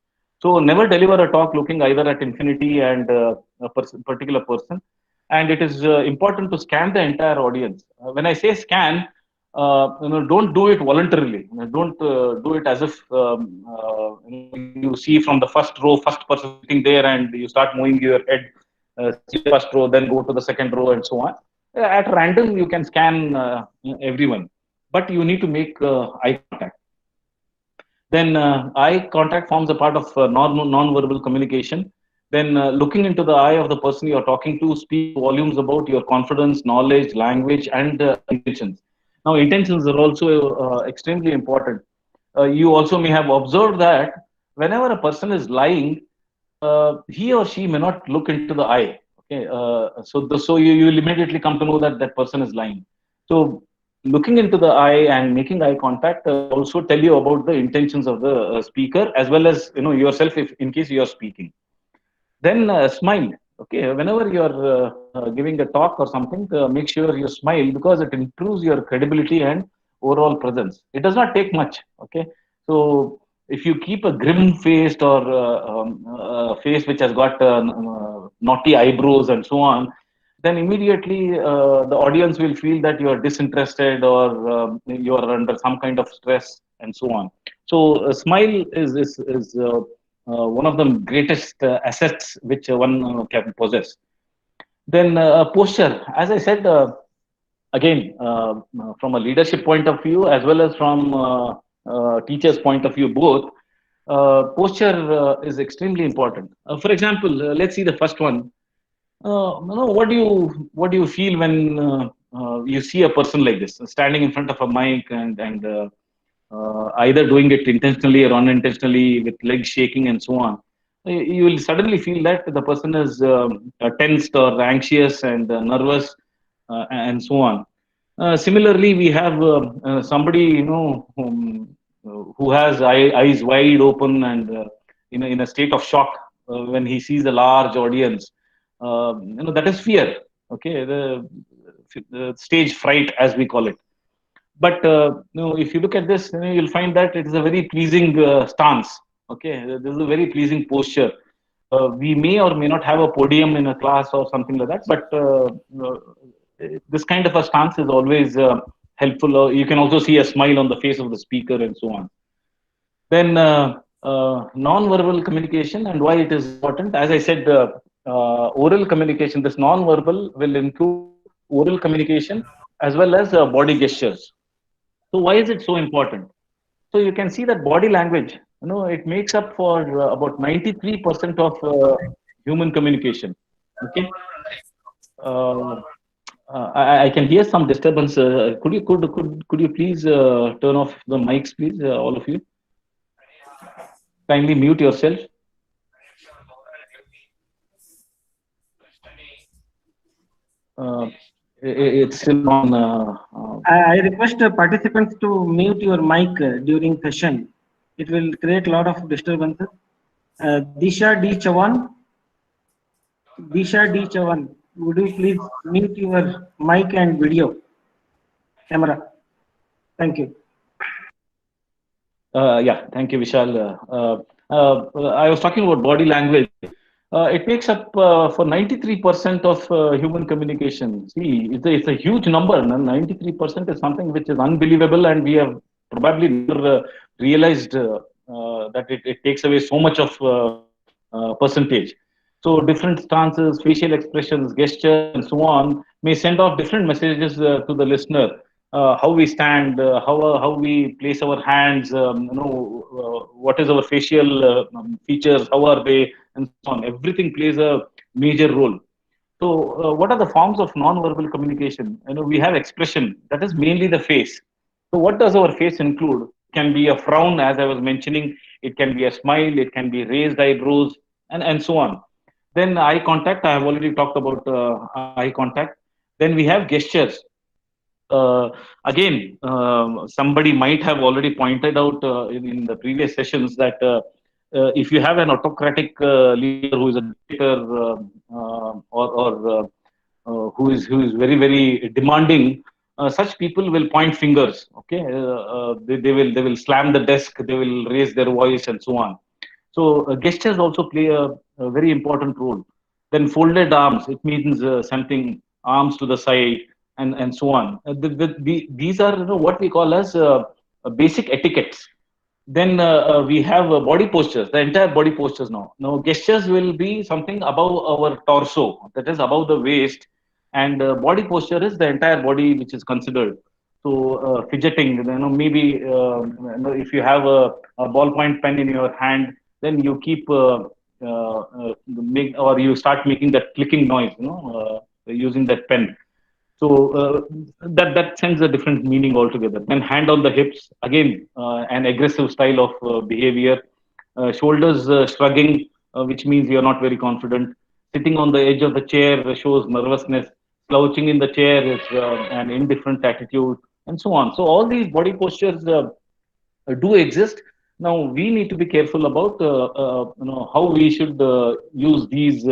[SPEAKER 1] So never deliver a talk looking either at infinity and a particular person. and it is important to scan the entire audience. When I say scan, don't do it voluntarily. Don't do it as if you see from the first row, first person sitting there, and you start moving your head, see the first row, then go to the second row, and so on. At random, you can scan everyone, but you need to make eye contact. Then eye contact forms a part of non-verbal communication. Then looking into the eye of the person you are talking to speaks volumes about your confidence, knowledge, language, and intentions. Now, intentions are also extremely important. You also may have observed that whenever a person is lying, he or she may not look into the eye. Okay, so you will immediately come to know that that person is lying. So looking into the eye and making eye contact also tell you about the intentions of the speaker, as well as yourself, if in case you are speaking. Then smile. Okay, whenever you are giving a talk or something, make sure you smile, because it improves your credibility and overall presence. It does not take much. Okay, so if you keep a grim faced or face which has got naughty eyebrows and so on, then immediately the audience will feel that you are disinterested, or you are under some kind of stress and so on. So smile is one of the greatest assets which one can possess. Then posture, as I said, again, from a leadership point of view as well as from teachers' point of view, both, posture is extremely important. For example, let's see the first one. What do you feel when you see a person like this standing in front of a mic and either doing it intentionally or unintentionally with legs shaking and so on? You will suddenly feel that the person is tensed or anxious and nervous and so on. Similarly, we have somebody who has eyes wide open and in a state of shock when he sees a large audience. That is fear. Okay, the stage fright, as we call it. But if you look at this, you'll find that it is a very pleasing stance. Okay, this is a very pleasing posture. We may or may not have a podium in a class or something like that, but this kind of a stance is always helpful. You can also see a smile on the face of the speaker and so on. Then non-verbal communication and why it is important. As I said, oral communication, this non-verbal will include oral communication as well as body gestures. So why is it so important? So you can see that body language, it makes up for about 93% of human communication. Okay. Uh, I can hear some disturbance. Could you please turn off the mics, please, all of you? Kindly mute yourself. Uh, it's still on.
[SPEAKER 6] I request participants to mute your mic during session. It will create a lot of disturbances. Disha D. Chavan, would you please mute your mic and video camera? Thank you.
[SPEAKER 1] Yeah, thank you, Vishal. I was talking about body language. It makes up for 93% of human communication. See, it's a huge number. 93% is something which is unbelievable, and we have probably never realized that it takes away so much of percentage. So different stances, facial expressions, gestures, and so on may send off different messages to the listener. How we stand, how we place our hands, what is our facial features, how are they, and so on. Everything plays a major role. So, what are the forms of non-verbal communication? We have expression, that is mainly the face. So, what does our face include? It can be a frown, as I was mentioning. It can be a smile. It can be raised eyebrows, and so on. Then eye contact. I have already talked about eye contact. Then we have gestures. Again, somebody might have already pointed out in the previous sessions that if you have an autocratic leader who is a dictator or who is very very demanding, such people will point fingers. Okay, they will slam the desk, they will raise their voice and so on. So gestures also play a very important role. Then folded arms, it means something arms to the side, and so on. These are what we call as basic etiquettes. Then we have body postures, the entire body postures now. Now gestures will be something above our torso, that is above the waist, and body posture is the entire body which is considered. So fidgeting, maybe if you have a ballpoint pen in your hand, then you keep make, or you start making that clicking noise, using that pen. So that sends a different meaning altogether. Then hand on the hips, again, an aggressive style of behavior. Shoulders shrugging, which means you're not very confident. Sitting on the edge of the chair shows nervousness. Slouching in the chair is an indifferent attitude, and so on. So all these body postures do exist. Now we need to be careful about how we should use these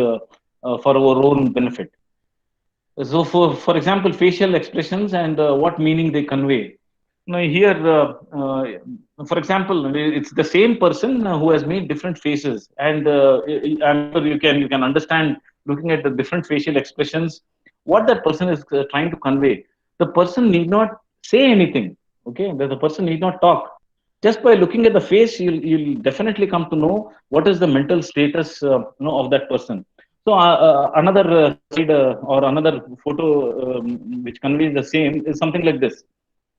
[SPEAKER 1] for our own benefit. So, for example, facial expressions and what meaning they convey. Now, here, for example, it's the same person who has made different faces, and I'm sure you can understand looking at the different facial expressions what that person is trying to convey. The person need not say anything. Okay, the person need not talk. Just by looking at the face, you'll definitely come to know what is the mental status of that person. So another slide or another photo which conveys the same is something like this.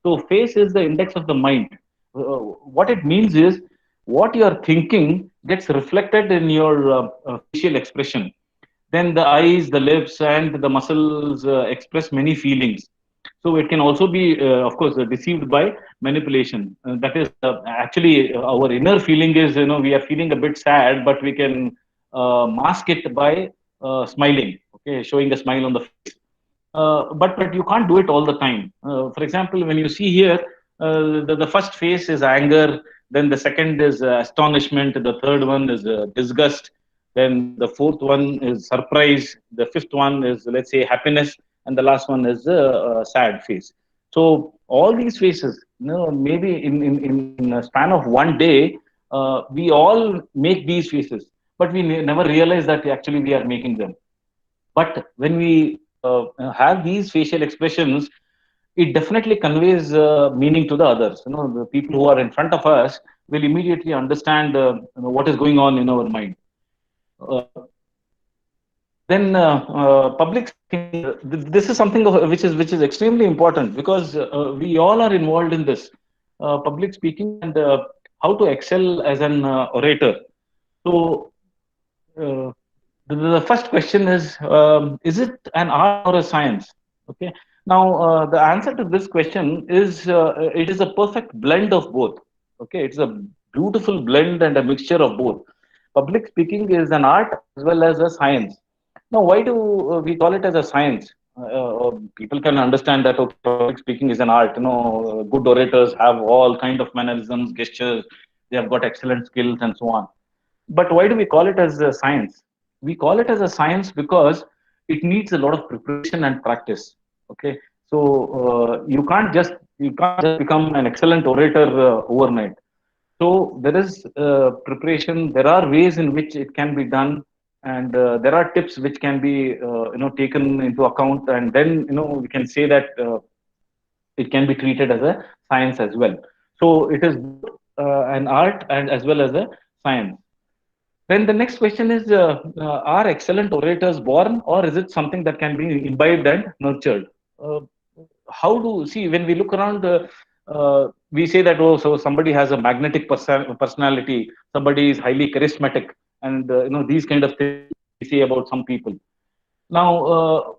[SPEAKER 1] So face is the index of the mind. What it means is what you are thinking gets reflected in your facial expression. Then the eyes, the lips, and the muscles express many feelings. So it can also be, of course, deceived by manipulation. That is actually our inner feeling is, we are feeling a bit sad, but we can mask it by smiling, okay, showing a smile on the face. But you can't do it all the time. For example, when you see here, the first face is anger, then the second is astonishment, the third one is disgust, then the fourth one is surprise, the fifth one is, let's say, happiness, and the last one is sad face. So all these faces, maybe in a span of one day, we all make these faces, but we never realize that actually we are making them. But when we have these facial expressions, it definitely conveys meaning to the others. The people who are in front of us will immediately understand what is going on in our mind. Uh, then public speaking, this is something which is extremely important because we all are involved in this public speaking and how to excel as an orator. So uh, the first question is it an art or a science? Okay. Now, the answer to this question is it is a perfect blend of both. Okay. It's a beautiful blend and a mixture of both. Public speaking is an art as well as a science. Now, why do we call it as a science? People can understand that okay, public speaking is an art. Good orators have all kind of mannerisms, gestures. They have got excellent skills and so on. But why do we call it as a science? We call it as a science because it needs a lot of preparation and practice. Okay, so you can't just become an excellent orator overnight. So there is preparation. There are ways in which it can be done, and there are tips which can be taken into account, and then we can say that it can be treated as a science as well. So it is an art and as well as a science. Then the next question is, are excellent orators born or is it something that can be imbibed and nurtured? Uh, how do, see, when we look around, we say that, oh, so somebody has a magnetic personality, somebody is highly charismatic, and, these kind of things we say about some people. Now,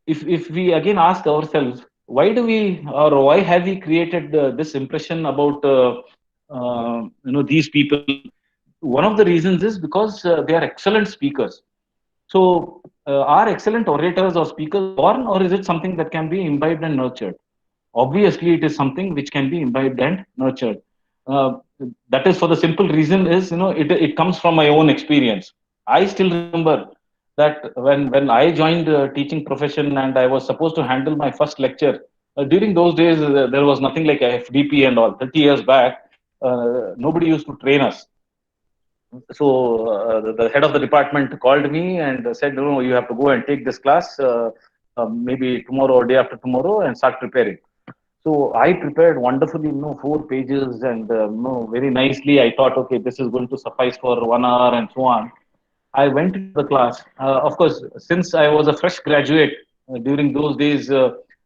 [SPEAKER 1] if we again ask ourselves, why do we, or why have we created this impression about, these people? One of the reasons is because they are excellent speakers. So, are excellent orators or speakers born, or is it something that can be imbibed and nurtured? Obviously, it is something which can be imbibed and nurtured. Uh, that is for the simple reason is, it comes from my own experience. I still remember that when I joined teaching profession and I was supposed to handle my first lecture. During those days, there was nothing like FDP and all. 30 years back, nobody used to train us. the head of the department called me and said, no, you have to go and take this class maybe tomorrow or day after tomorrow and start preparing. So I prepared wonderfully, 4 pages, and very nicely. I thought, okay, this is going to suffice for 1 hour and so on. I went into the class. Of course, since I was a fresh graduate during those days,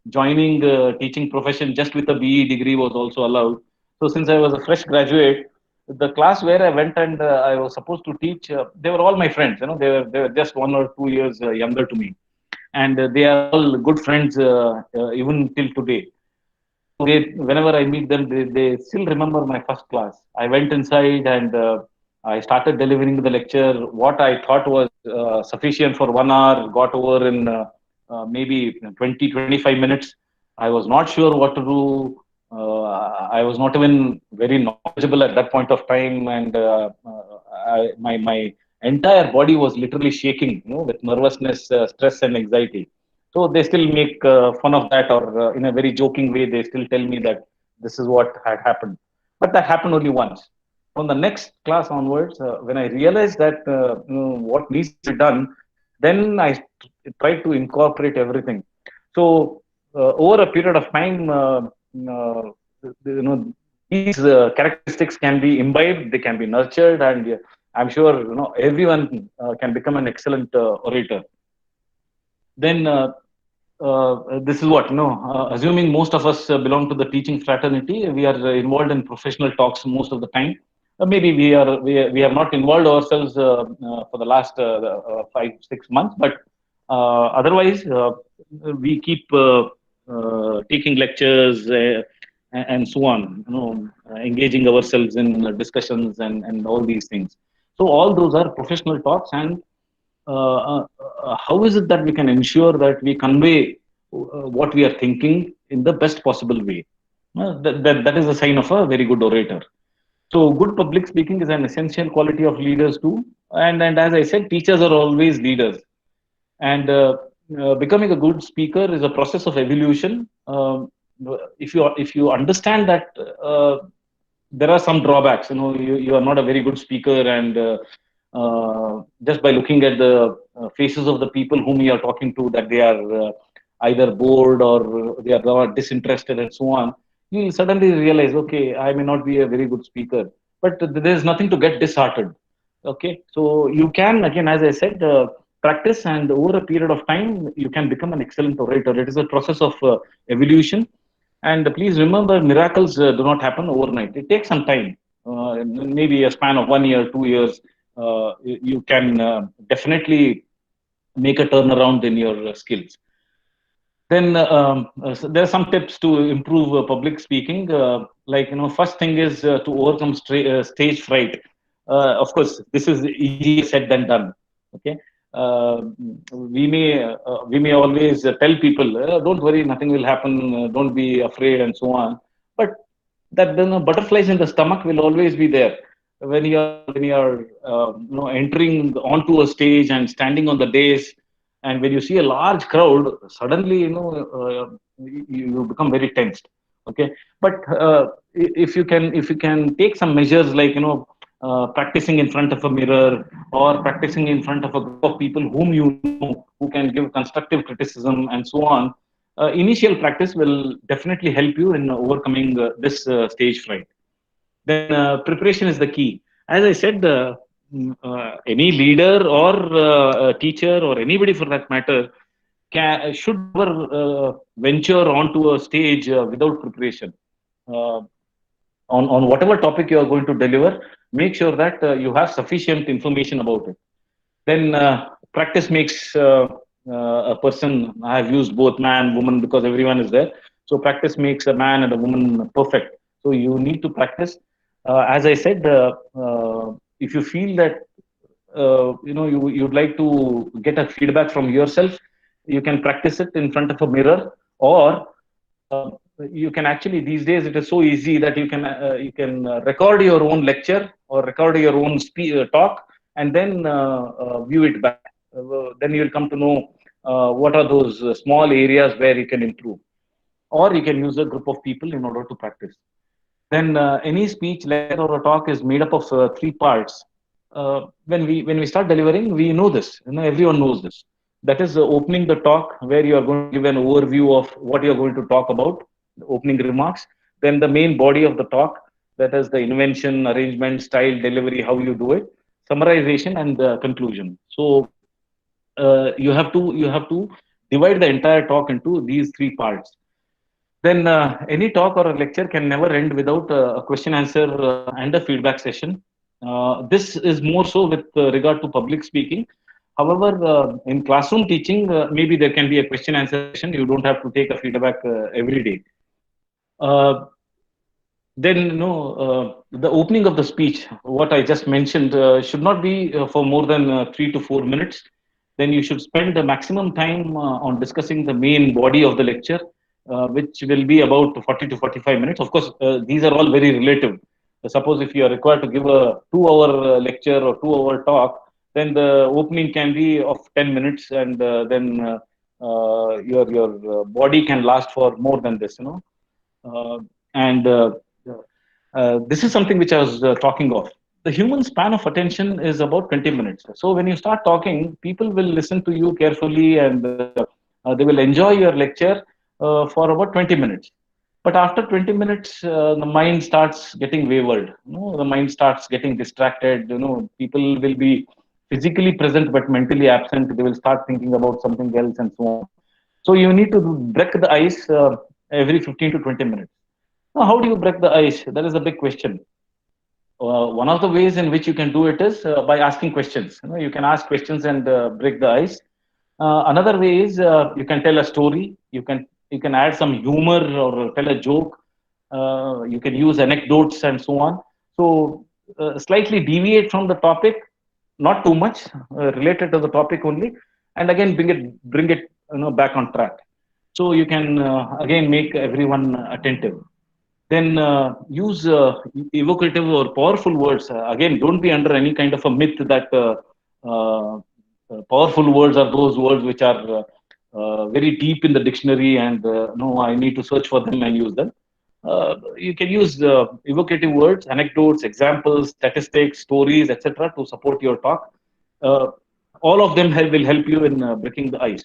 [SPEAKER 1] joining teaching profession just with a BE degree was also allowed. So since I was a fresh graduate, the class where I went and I was supposed to teach, they were all my friends. They were just 1 or 2 years younger to me, and they are all good friends even till today. Whenever I meet them, they still remember my first class. I went inside and I started delivering the lecture. What I thought was sufficient for 1 hour got over in maybe 20-25 minutes. I was not sure what to do. I was not even very knowledgeable at that point of time, and my entire body was literally shaking, with nervousness, stress, and anxiety. So they still make fun of that, or in a very joking way, they still tell me that this is what had happened. But that happened only once. From the next class onwards, when I realized that what needs to be done, then I tried to incorporate everything. So over a period of time, these characteristics can be imbibed, they can be nurtured, and I'm sure everyone can become an excellent orator. Then this is what assuming most of us belong to the teaching fraternity, we are involved in professional talks most of the time. Maybe we have not involved ourselves for the last 5-6 months, but otherwise we keep taking lectures and so on, engaging ourselves in discussions and all these things. So all those are professional talks, and how is it that we can ensure that we convey what we are thinking in the best possible way? That is a sign of a very good orator. So good public speaking is an essential quality of leaders too. And as I said, teachers are always leaders. And becoming a good speaker is a process of evolution. If you understand that there are some drawbacks, you are not a very good speaker, and just by looking at the faces of the people whom you are talking to, that they are either bored or they are not disinterested and so on, you will suddenly realize, okay, I may not be a very good speaker, but there is nothing to get disheartened. Okay, so you can, again, as I said, practice, and over a period of time, you can become an excellent orator. It is a process of evolution. And please remember, miracles do not happen overnight. It takes some time, maybe a span of 1 year, 2 years. You can definitely make a turnaround in your skills. Then so there are some tips to improve public speaking. First thing is to overcome stage fright. Of course, this is easier said than done. Okay, uh, we may always tell people, don't worry, nothing will happen, don't be afraid, and so on. But that then butterflies in the stomach will always be there when you are entering onto a stage and standing on the dais, and when you see a large crowd, suddenly you become very tensed. Okay, but if you can take some measures, like practicing in front of a mirror, or practicing in front of a group of people whom you know, who can give constructive criticism and so on, initial practice will definitely help you in overcoming this stage fright. Then preparation is the key. As I said, any leader or a teacher or anybody for that matter should never venture onto a stage without preparation. Uh, on whatever topic you are going to deliver, make sure that you have sufficient information about it. Then practice makes a person. I have used both man, woman, because everyone is there. So practice makes a man and a woman perfect. So you need to practice. As I said, if you feel that you'd like to get a feedback from yourself, you can practice it in front of a mirror, or you can actually, these days it is so easy that you can record your own lecture or record your own talk, and then view it back. Then you'll come to know what are those small areas where you can improve, or you can use a group of people in order to practice. Then any speech, lecture, or a talk is made up of 3 parts. when we start delivering, we know this. Everyone knows this. That is opening the talk, where you are going to give an overview of what you are going to talk about, the opening remarks. Then the main body of the talk, that is the invention, arrangement, style, delivery, how you do it, summarization, and the conclusion. So you have to divide the entire talk into these three parts. Then any talk or a lecture can never end without a question answer and a feedback session. This is more so with regard to public speaking. However, in classroom teaching, maybe there can be a question answer session. You don't have to take a feedback every day. Uh, then the opening of the speech, what I just mentioned, should not be for more than 3 to 4 minutes. Then you should spend the maximum time on discussing the main body of the lecture, which will be about 40 to 45 minutes. Of course, these are all very relative. Suppose if you are required to give a 2 hour lecture or 2 hour talk, then the opening can be of 10 minutes, and then your body can last for more than this, and this is something which I was talking of. The human span of attention is about 20 minutes. So when you start talking, people will listen to you carefully, and they will enjoy your lecture for about 20 minutes. But after 20 minutes, the mind starts getting wavered. The mind starts getting distracted. People will be physically present but mentally absent. They will start thinking about something else and so on. So you need to break the ice every 15 to 20 minutes. Now, how do you break the ice? That is a big question. One of the ways in which you can do it is by asking questions. You can ask questions and break the ice. Another way is you can tell a story. You can add some humor or tell a joke. You can use anecdotes and so on. So slightly deviate from the topic, not too much, related to the topic only, and again bring it back on track. So you can again make everyone attentive. Then use evocative or powerful words. Again, don't be under any kind of a myth that powerful words are those words which are very deep in the dictionary, and no, I need to search for them and use them. You can use evocative words, anecdotes, examples, statistics, stories, etc., to support your talk. Uh, all of them will help you in breaking the ice.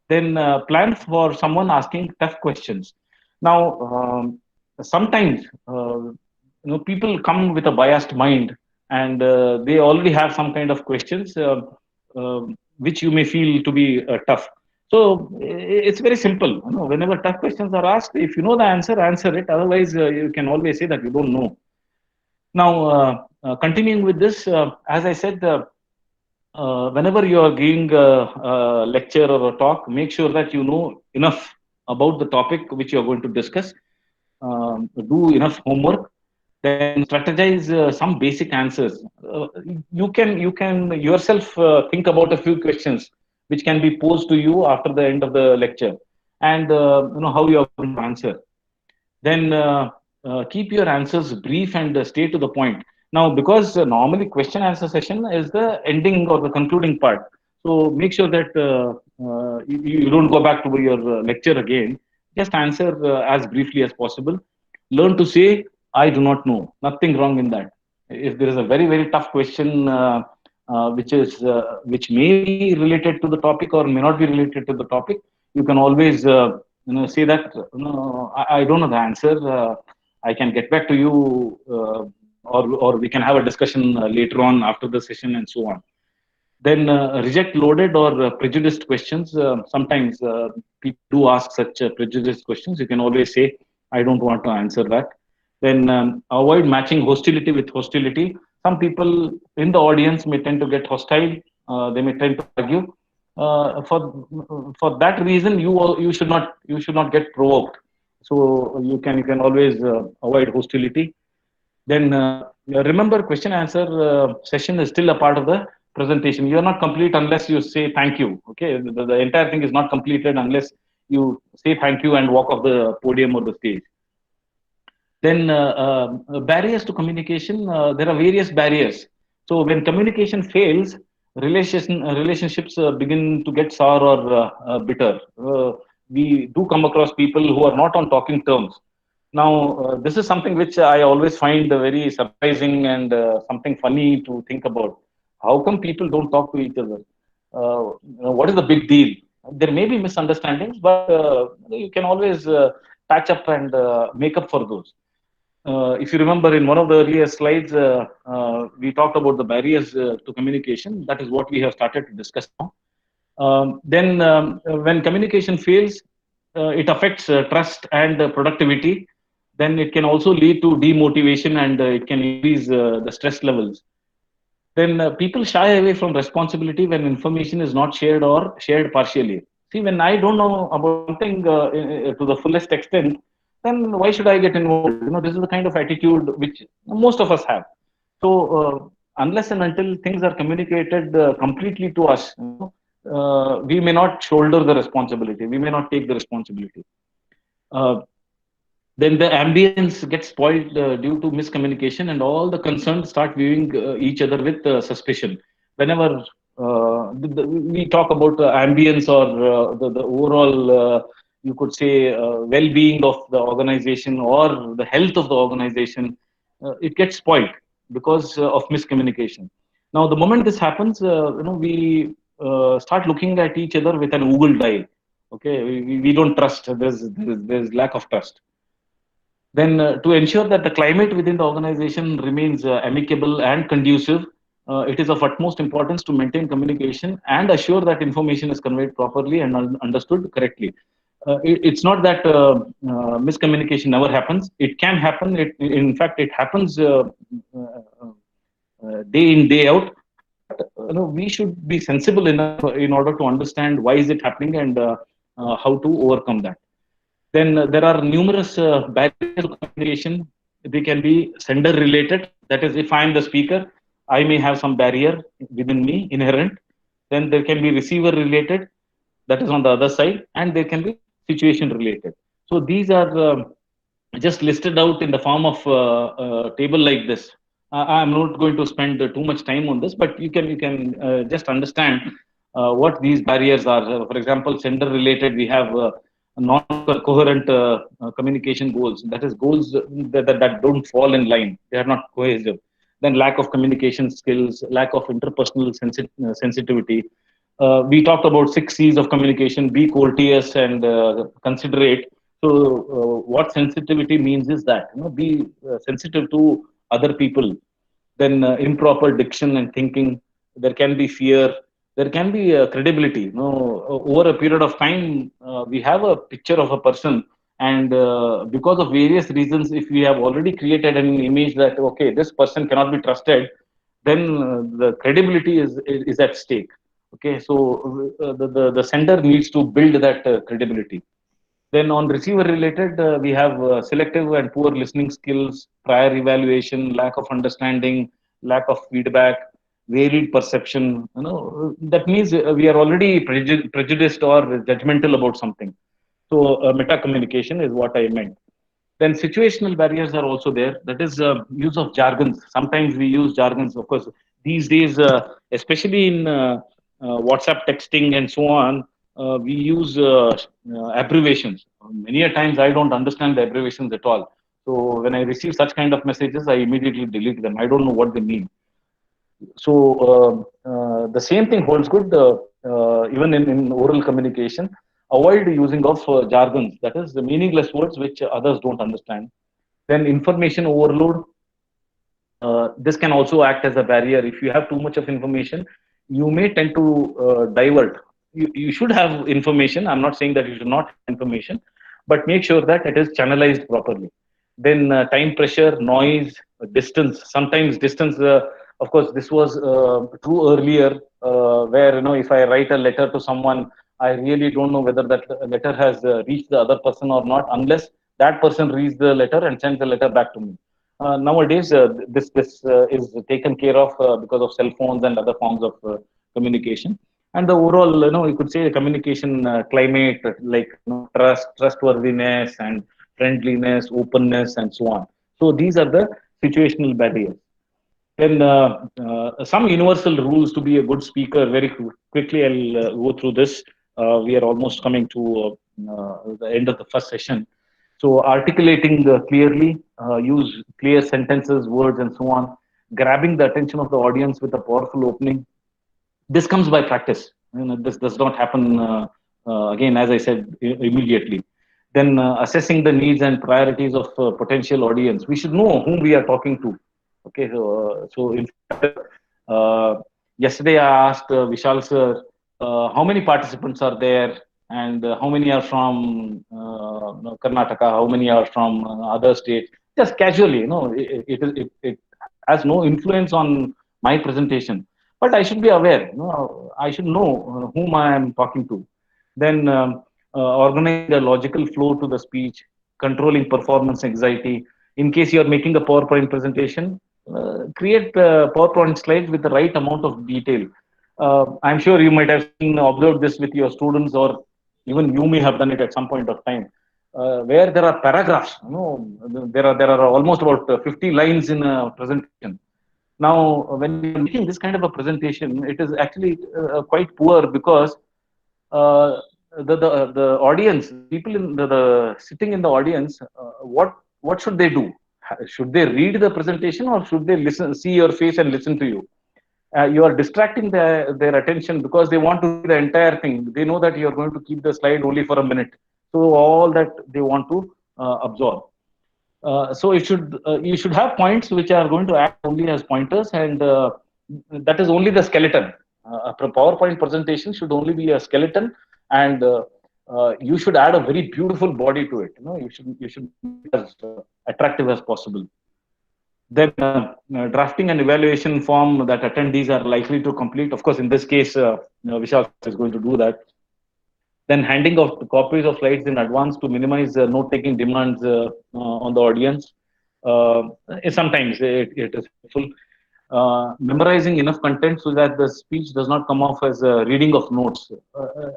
[SPEAKER 1] Then plan for someone asking tough questions. Now, sometimes people come with a biased mind, and they already have some kind of questions uh, which you may feel to be tough. So it's very simple. Whenever tough questions are asked, if you know the answer, answer it. Otherwise, you can always say that you don't know. Now, continuing with this, as I said, whenever you are giving a lecture or a talk, make sure that you know enough about the topic which you are going to discuss. Do enough homework, then strategize some basic answers. You can yourself think about a few questions which can be posed to you after the end of the lecture, and how you are going to answer. Then keep your answers brief and stay to the point. Now, because normally question answer session is the ending or the concluding part, so make sure that you don't go back to your lecture again. Just answer as briefly as possible. Learn to say, I do not know. Nothing wrong in that. If there is a very, very tough question which may be related to the topic or may not be related to the topic, you can always say that I don't know the answer. I can get back to you, or we can have a discussion later on after the session and so on. Then reject loaded or prejudiced questions. Sometimes people do ask such prejudiced questions. You can always say, I don't want to answer that. Then avoid matching hostility with hostility. Some people in the audience may tend to get hostile. They may tend to argue. For that reason, you should not get provoked. So you can always avoid hostility. Then remember, question answer session is still a part of the presentation. You are not complete unless you say thank you. Okay, the entire thing is not completed unless you say thank you and walk off the podium or the stage. Then barriers to communication. There are various barriers. So when communication fails, relationships begin to get sour or bitter. We do come across people who are not on talking terms. Now, this is something which I always find very surprising and something funny to think about. How come people don't talk to each other? What is the big deal? There may be misunderstandings, but you can always patch up and make up for those. If you remember in one of the earlier slides, we talked about the barriers to communication. That is what we have started to discuss now. When communication fails, it affects trust and productivity. Then it can also lead to demotivation and it can increase the stress levels. Then people shy away from responsibility when information is not shared or shared partially. See, when I don't know about something to the fullest extent, then why should I get involved? This is the kind of attitude which most of us have. So, unless and until things are communicated completely to us, we may not shoulder the responsibility. We may not take the responsibility. Uh, then the ambience gets spoiled due to miscommunication, and all the concerned start viewing each other with suspicion. Whenever we talk about ambience or the overall, you could say, well-being of the organization or the health of the organization, it gets spoiled because of miscommunication. Now, the moment this happens, we start looking at each other with an oogle eye. Okay, we don't trust. There's lack of trust. Then, to ensure that the climate within the organization remains amicable and conducive, it is of utmost importance to maintain communication and assure that information is conveyed properly and understood correctly. It's not that miscommunication never happens. It can happen. In fact, it happens day in, day out. But we should be sensible enough in order to understand why is it happening and how to overcome that. Then there are numerous barriers to communication. They can be sender related. That is, if I am the speaker, I may have some barrier within me inherent. Then there can be receiver related. That is on the other side. And there can be situation related. So these are just listed out in the form of a table like this. I'm not going to spend too much time on this, but you can just understand what these barriers are. For example, sender related, we have non-coherent communication goals. That is goals that don't fall in line. They are not cohesive. Then lack of communication skills, lack of interpersonal sensitivity. We talked about 6 C's of communication: be courteous and considerate. So, what sensitivity means is that be sensitive to other people. Then improper diction and thinking. There can be fear. There can be credibility. Over a period of time, we have a picture of a person, and because of various reasons, if we have already created an image that okay, this person cannot be trusted, then the credibility is at stake. Okay, so the sender needs to build that credibility. Then on receiver related, we have selective and poor listening skills, prior evaluation, lack of understanding, lack of feedback, varied perception. That means we are already prejudiced or judgmental about something. So meta communication is what I meant. Then situational barriers are also there. That is use of jargons. Sometimes we use jargons. Of course, these days, especially in WhatsApp texting and so on, we use abbreviations. Many a times I don't understand the abbreviations at all. So when I receive such kind of messages, I immediately delete them. I don't know what they mean. So the same thing holds good even in oral communication. Avoid using of jargons, that is the meaningless words which others don't understand. Then information overload. This can also act as a barrier. If you have too much of information, you may tend to divert. You should have information. I'm not saying that you should not have information, but make sure that it is channelized properly. Then time pressure, noise, distance. Sometimes distance. Of course, this was true earlier, where if I write a letter to someone, I really don't know whether that letter has reached the other person or not, unless that person reads the letter and sends the letter back to me. Nowadays, this is taken care of because of cell phones and other forms of communication. And the overall, you could say communication climate, like trustworthiness, and friendliness, openness, and so on. So these are the situational barriers. Then some universal rules to be a good speaker. Very quickly, I'll go through this. We are almost coming to the end of the first session. So articulating clearly, use clear sentences, words, and so on, grabbing the attention of the audience with a powerful opening. This comes by practice. This does not happen again, as I said, immediately. Then assessing the needs and priorities of potential audience. We should know whom we are talking to. Okay, so in fact, uh, yesterday I asked Vishal sir, how many participants are there, and how many are from Karnataka, how many are from other states. Just casually, it has no influence on my presentation, but I should be aware. I should know whom I am talking to. Then organizing a logical flow to the speech, controlling performance anxiety. In case you are making a PowerPoint presentation, create PowerPoint slides with the right amount of detail. I'm sure you might have observed this with your students, or even you may have done it at some point of time, where there are paragraphs. There are almost about 50 lines in a presentation. Now, when you're making this kind of a presentation, it is actually quite poor, because uh, the audience, people in the sitting in the audience, what should they do? Should they read the presentation, or should they listen, see your face and listen to you? You are distracting their attention, because they want to see the entire thing. They know that you are going to keep the slide only for a minute, so all that they want to absorb. So you should have points which are going to act only as pointers, and that is only the skeleton. A PowerPoint presentation should only be a skeleton, and you should add a very beautiful body to it. You should make it as attractive as possible. Then drafting an evaluation form that attendees are likely to complete. Of course, in this case, Vishal is going to do that. Then handing out copies of slides in advance to minimize note-taking demands on the audience. Uh, Sometimes it is helpful. Memorizing enough content so that the speech does not come off as a reading of notes.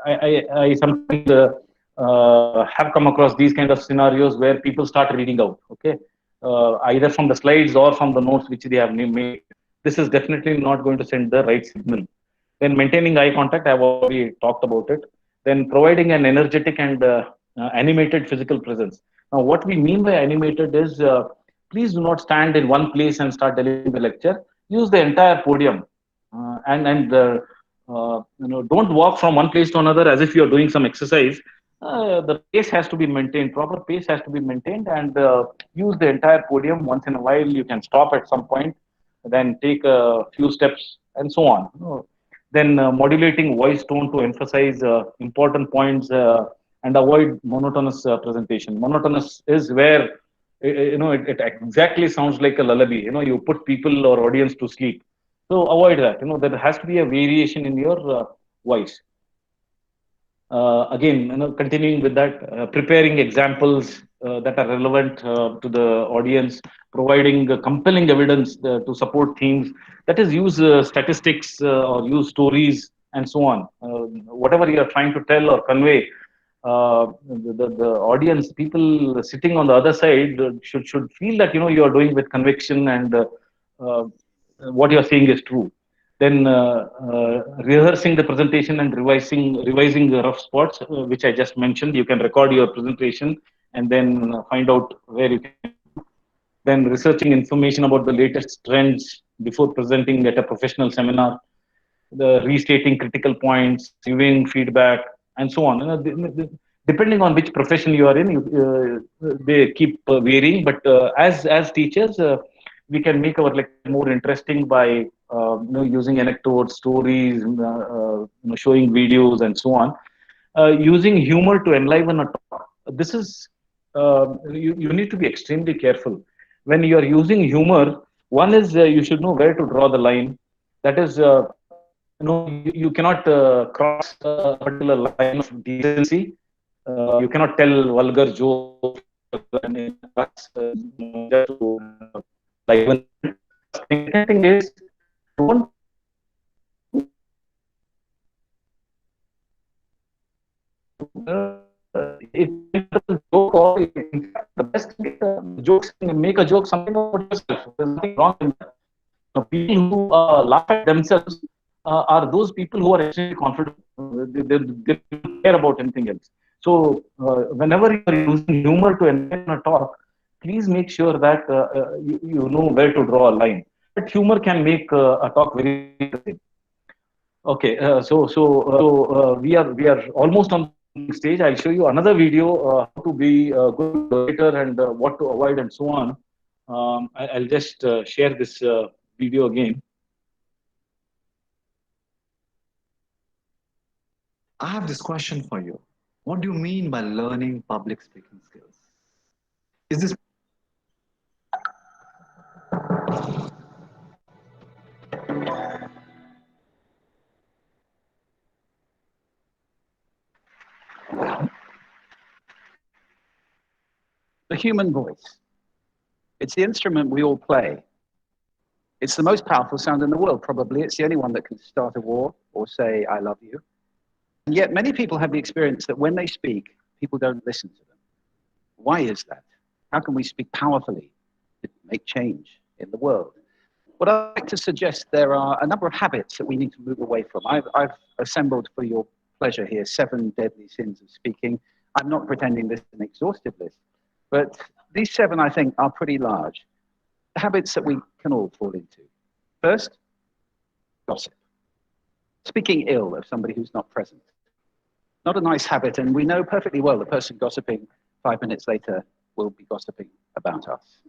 [SPEAKER 1] I sometimes have come across these kind of scenarios where people start reading out, okay, either from the slides or from the notes which they have made. This is definitely not going to send the right signal. Then maintaining eye contact, I've already talked about it. Then providing an energetic and animated physical presence. Now, what we mean by animated is, please do not stand in one place and start delivering the lecture. Use the entire podium, don't walk from one place to another as if you are doing some exercise. The pace has to be maintained. Proper pace has to be maintained, and use the entire podium. Once in a while, you can stop at some point, then take a few steps, and so on. Then modulating voice tone to emphasize important points, and avoid monotonous presentation. Monotonous is where it exactly sounds like a lullaby. You put people or audience to sleep. So avoid that. There has to be a variation in your voice. Again, continuing with that, preparing examples that are relevant to the audience, providing compelling evidence to support themes. That is, use statistics or use stories and so on. Whatever you are trying to tell or convey, the audience, people sitting on the other side, should feel that you are doing with conviction, and uh, what you are saying is true. Then rehearsing the presentation and revising the rough spots, which I just mentioned. You can record your presentation and then find out where you can. Then researching information about the latest trends before presenting at a professional seminar. The restating critical points, giving feedback, and so on. Depending on which profession you are in, they keep varying. But as teachers, we can make our lecture more interesting by using anecdotes, stories, showing videos, and so on. Using humor to enliven a talk. This is you need to be extremely careful when you are using humor. One is, you should know where to draw the line. That is, you cannot cross a particular line of decency. You cannot tell vulgar jokes just to liven. Second thing is, don't if joke, or in fact, the best thing is, jokes, make a joke something about yourself. There's nothing wrong in that. Now, people who laugh at themselves are those people who are extremely confident. They don't care about anything else. So whenever you are using humor to entertain a talk, please make sure that you know where to draw a line. But humor can make a talk very interesting. Okay, we are almost on the stage. I'll show you another video how to be a good orator and what to avoid and so on. I'll just share this video again.
[SPEAKER 2] I have this question for you. What do you mean by learning public speaking skills? Is this
[SPEAKER 7] the human voice? It's the instrument we all play. It's the most powerful sound in the world, probably. It's the only one that can start a war or say, I love you. And yet many people have the experience that when they speak, people don't listen to them. Why is that? How can we speak powerfully to make change in the world? What I'd like to suggest, there are a number of habits that we need to move away from. I've assembled for your pleasure here 7 deadly sins of speaking. I'm not pretending this is an exhaustive list, but these 7, I think, are pretty large. Habits that we can all fall into. First, gossip. Speaking ill of somebody who's not present. Not a nice habit, and we know perfectly well the person gossiping 5 minutes later will be gossiping about us.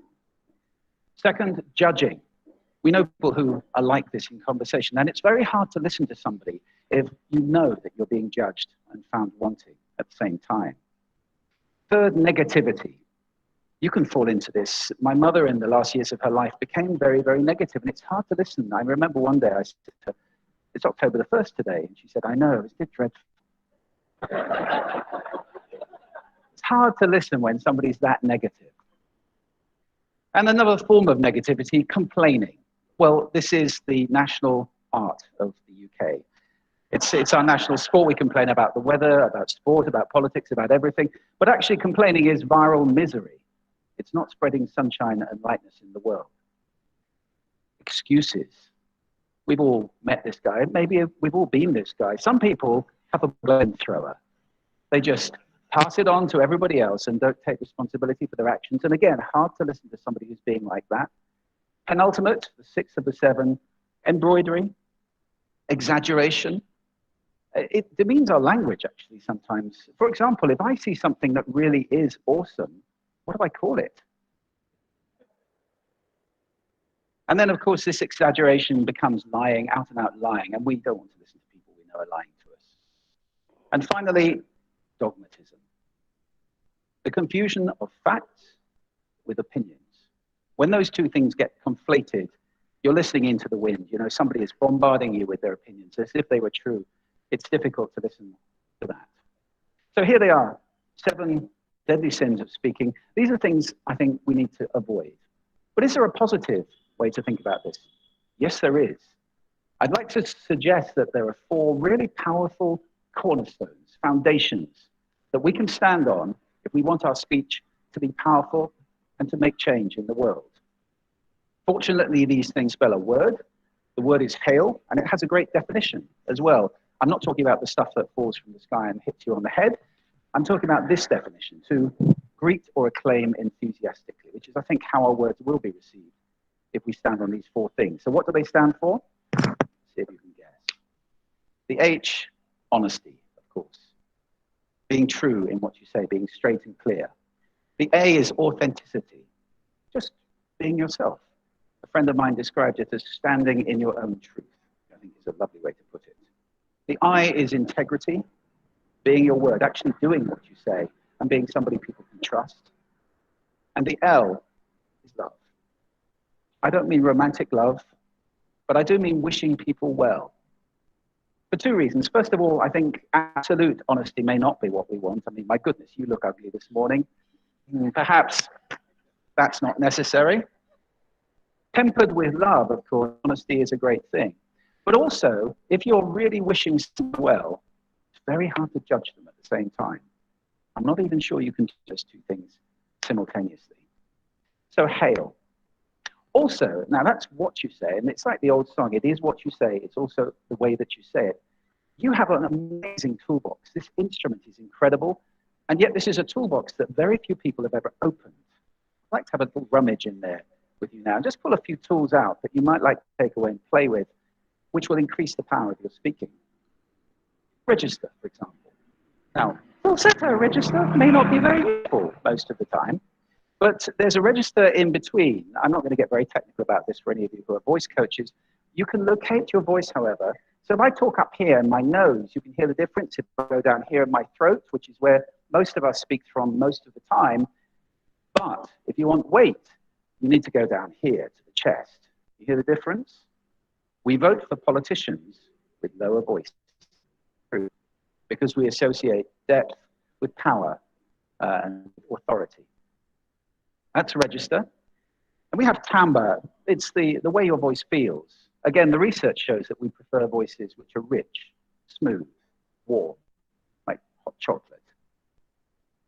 [SPEAKER 7] Second, judging. We know people who are like this in conversation, and it's very hard to listen to somebody if you know that you're being judged and found wanting at the same time. Third, negativity. You can fall into this. My mother, in the last years of her life, became very, very negative, and it's hard to listen. I remember one day I said to her, it's October the 1st today, and she said, I know, it's dreadful. It's hard to listen when somebody's that negative. And another form of negativity, complaining. Well, this is the national art of the UK. It's our national sport. We complain about the weather, about sport, about politics, about everything. But actually complaining is viral misery. It's not spreading sunshine and lightness in the world. Excuses. We've all met this guy. Maybe we've all been this guy. Some people have a blame thrower. They just pass it on to everybody else and don't take responsibility for their actions. And again, hard to listen to somebody who's being like that. Penultimate, the 6th of the 7, embroidery, exaggeration. It demeans our language, actually, sometimes. For example, if I see something that really is awesome, what do I call it? And then, of course, this exaggeration becomes lying, out and out lying, and we don't want to listen to people we know are lying to us. And finally, dogmatism. The confusion of facts with opinions. When those two things get conflated, you're listening into the wind. You know, somebody is bombarding you with their opinions as if they were true. It's difficult to listen to that. So here they are, 7 deadly sins of speaking. These are things I think we need to avoid. But is there a positive way to think about this? Yes, there is. I'd like to suggest that there are 4 really powerful cornerstones, foundations, that we can stand on if we want our speech to be powerful and to make change in the world. Fortunately, these things spell a word. The word is hail, and it has a great definition as well. I'm not talking about the stuff that falls from the sky and hits you on the head. I'm talking about this definition, to greet or acclaim enthusiastically, which is, I think, how our words will be received if we stand on these 4 things. So what do they stand for? Let's see if you can guess. The H, honesty, of course. Being true in what you say, being straight and clear. The A is authenticity, just being yourself. A friend of mine described it as standing in your own truth. I think is a lovely way to put it. The I is integrity, being your word, actually doing what you say, and being somebody people can trust. And the L is love. I don't mean romantic love, but I do mean wishing people well. For 2 reasons. First of all, I think absolute honesty may not be what we want. I mean, my goodness, you look ugly this morning. Perhaps that's not necessary. Tempered with love, of course, honesty is a great thing. But also, if you're really wishing someone well, it's very hard to judge them at the same time. I'm not even sure you can do those 2 things simultaneously. So hail. Also, now that's what you say, and it's like the old song, it is what you say, it's also the way that you say it. You have an amazing toolbox. This instrument is incredible, And yet this is a toolbox that very few people have ever opened. I'd like to have a little rummage in there with you now. Just pull a few tools out that you might like to take away and play with, which will increase the power of your speaking. Register, for example. Now, falsetto register may not be very useful most of the time, but there's a register in between. I'm not going to get very technical about this for any of you who are voice coaches. You can locate your voice, however. So if I talk up here in my nose, you can hear the difference. If I go down here in my throat, which is where most of us speak from most of the time. But if you want weight, you need to go down here to the chest. You hear the difference? We vote for politicians with lower voices because we associate depth with power and authority. That's register. And we have timbre. It's the way your voice feels. Again, the research shows that we prefer voices which are rich, smooth, warm, like hot chocolate.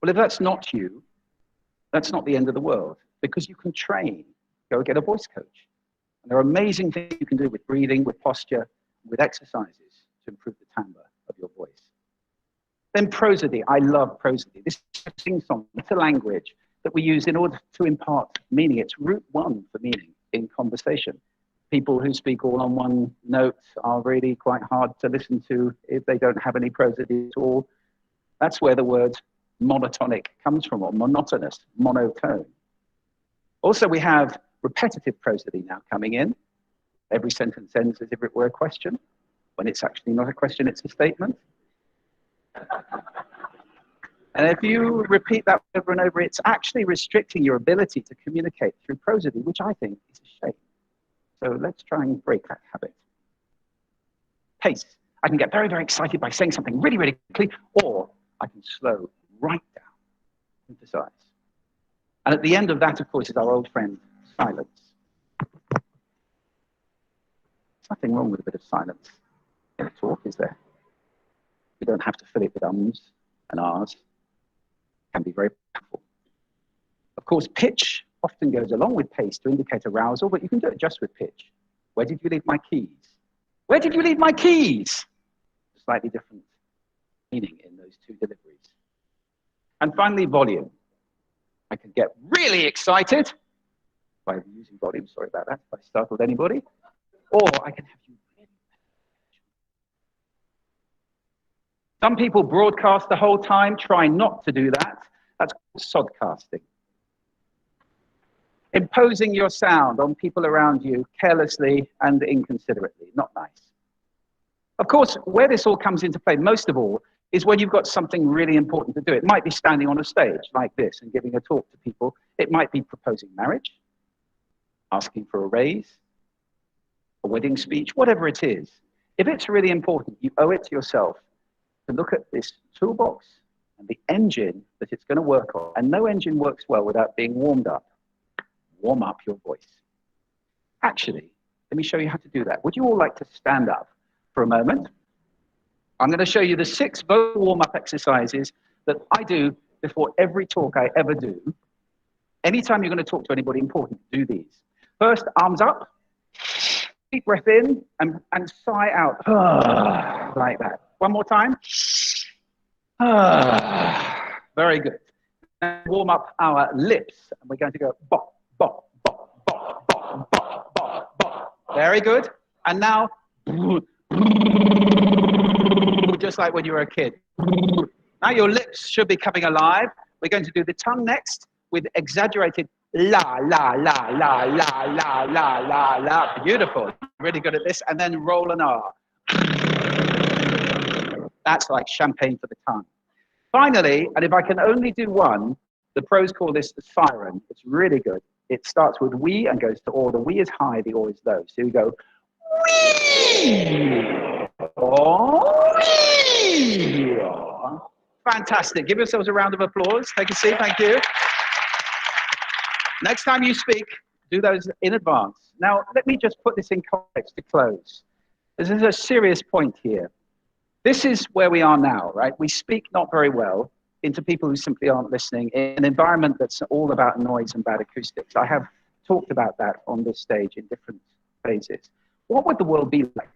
[SPEAKER 7] Well, if that's not you, that's not the end of the world, because you can train. Go get a voice coach. And there are amazing things you can do with breathing, with posture, with exercises to improve the timbre of your voice. Then prosody. I love prosody. This is a sing-song. It's a language that we use in order to impart meaning. It's root one for meaning in conversation. People who speak all on one note are really quite hard to listen to if they don't have any prosody at all. That's where the word monotonic comes from, or monotonous, monotone. Also, we have repetitive prosody now coming in. Every sentence ends as if it were a question, when it's actually not a question, it's a statement. And if you repeat that over and over, it's actually restricting your ability to communicate through prosody, which I think is a shame. So let's try and break that habit. Pace. I can get very, very excited by saying something really, really quickly, or I can slow right down, emphasize. And at the end of that, of course, is our old friend, silence. There's nothing wrong with a bit of silence in a talk, is there? You don't have to fill it with ums and ahs. It can be very powerful. Of course, pitch often goes along with pace to indicate arousal, but you can do it just with pitch. Where did you leave my keys? Where did you leave my keys? Slightly different meaning in those two deliveries. And finally, volume. I can get really excited by using volume. Sorry about that, if I startled anybody. Or I can have you really. Some people broadcast the whole time. Try not to do that. That's called sodcasting. Imposing your sound on people around you carelessly and inconsiderately. Not nice. Of course, where this all comes into play, most of all, is when you've got something really important to do. It might be standing on a stage like this and giving a talk to people. It might be proposing marriage, asking for a raise, a wedding speech, whatever it is. If it's really important, you owe it to yourself to look at this toolbox and the engine that it's going to work on. And no engine works well without being warmed up. Warm up your voice. Actually, let me show you how to do that. Would you all like to stand up for a moment? I'm going to show you the 6 vocal warm-up exercises that I do before every talk I ever do. Anytime you're going to talk to anybody important, do these. First, arms up, deep breath in, and sigh out. Like that. One more time. Very good. And warm up our lips, and we're going to go bop, bop, bop, bop, bop, bop, bop, bop. Very good. And now, just like when you were a kid. Now your lips should be coming alive. We're going to do the tongue next with exaggerated la, la, la, la, la, la, la, la, la. Beautiful. Really good at this. And then roll an R. That's like champagne for the tongue. Finally, and if I can only do one, the pros call this the siren. It's really good. It starts with we and goes to or. The we is high, the or is low. So you go wee. Oh, wee. Fantastic. Give yourselves a round of applause. Take a seat. Thank you. Next time you speak, do those in advance. Now, let me just put this in context to close. This is a serious point here. This is where we are now, right? We speak not very well into people who simply aren't listening in an environment that's all about noise and bad acoustics. I have talked about that on this stage in different phases. What would the world be like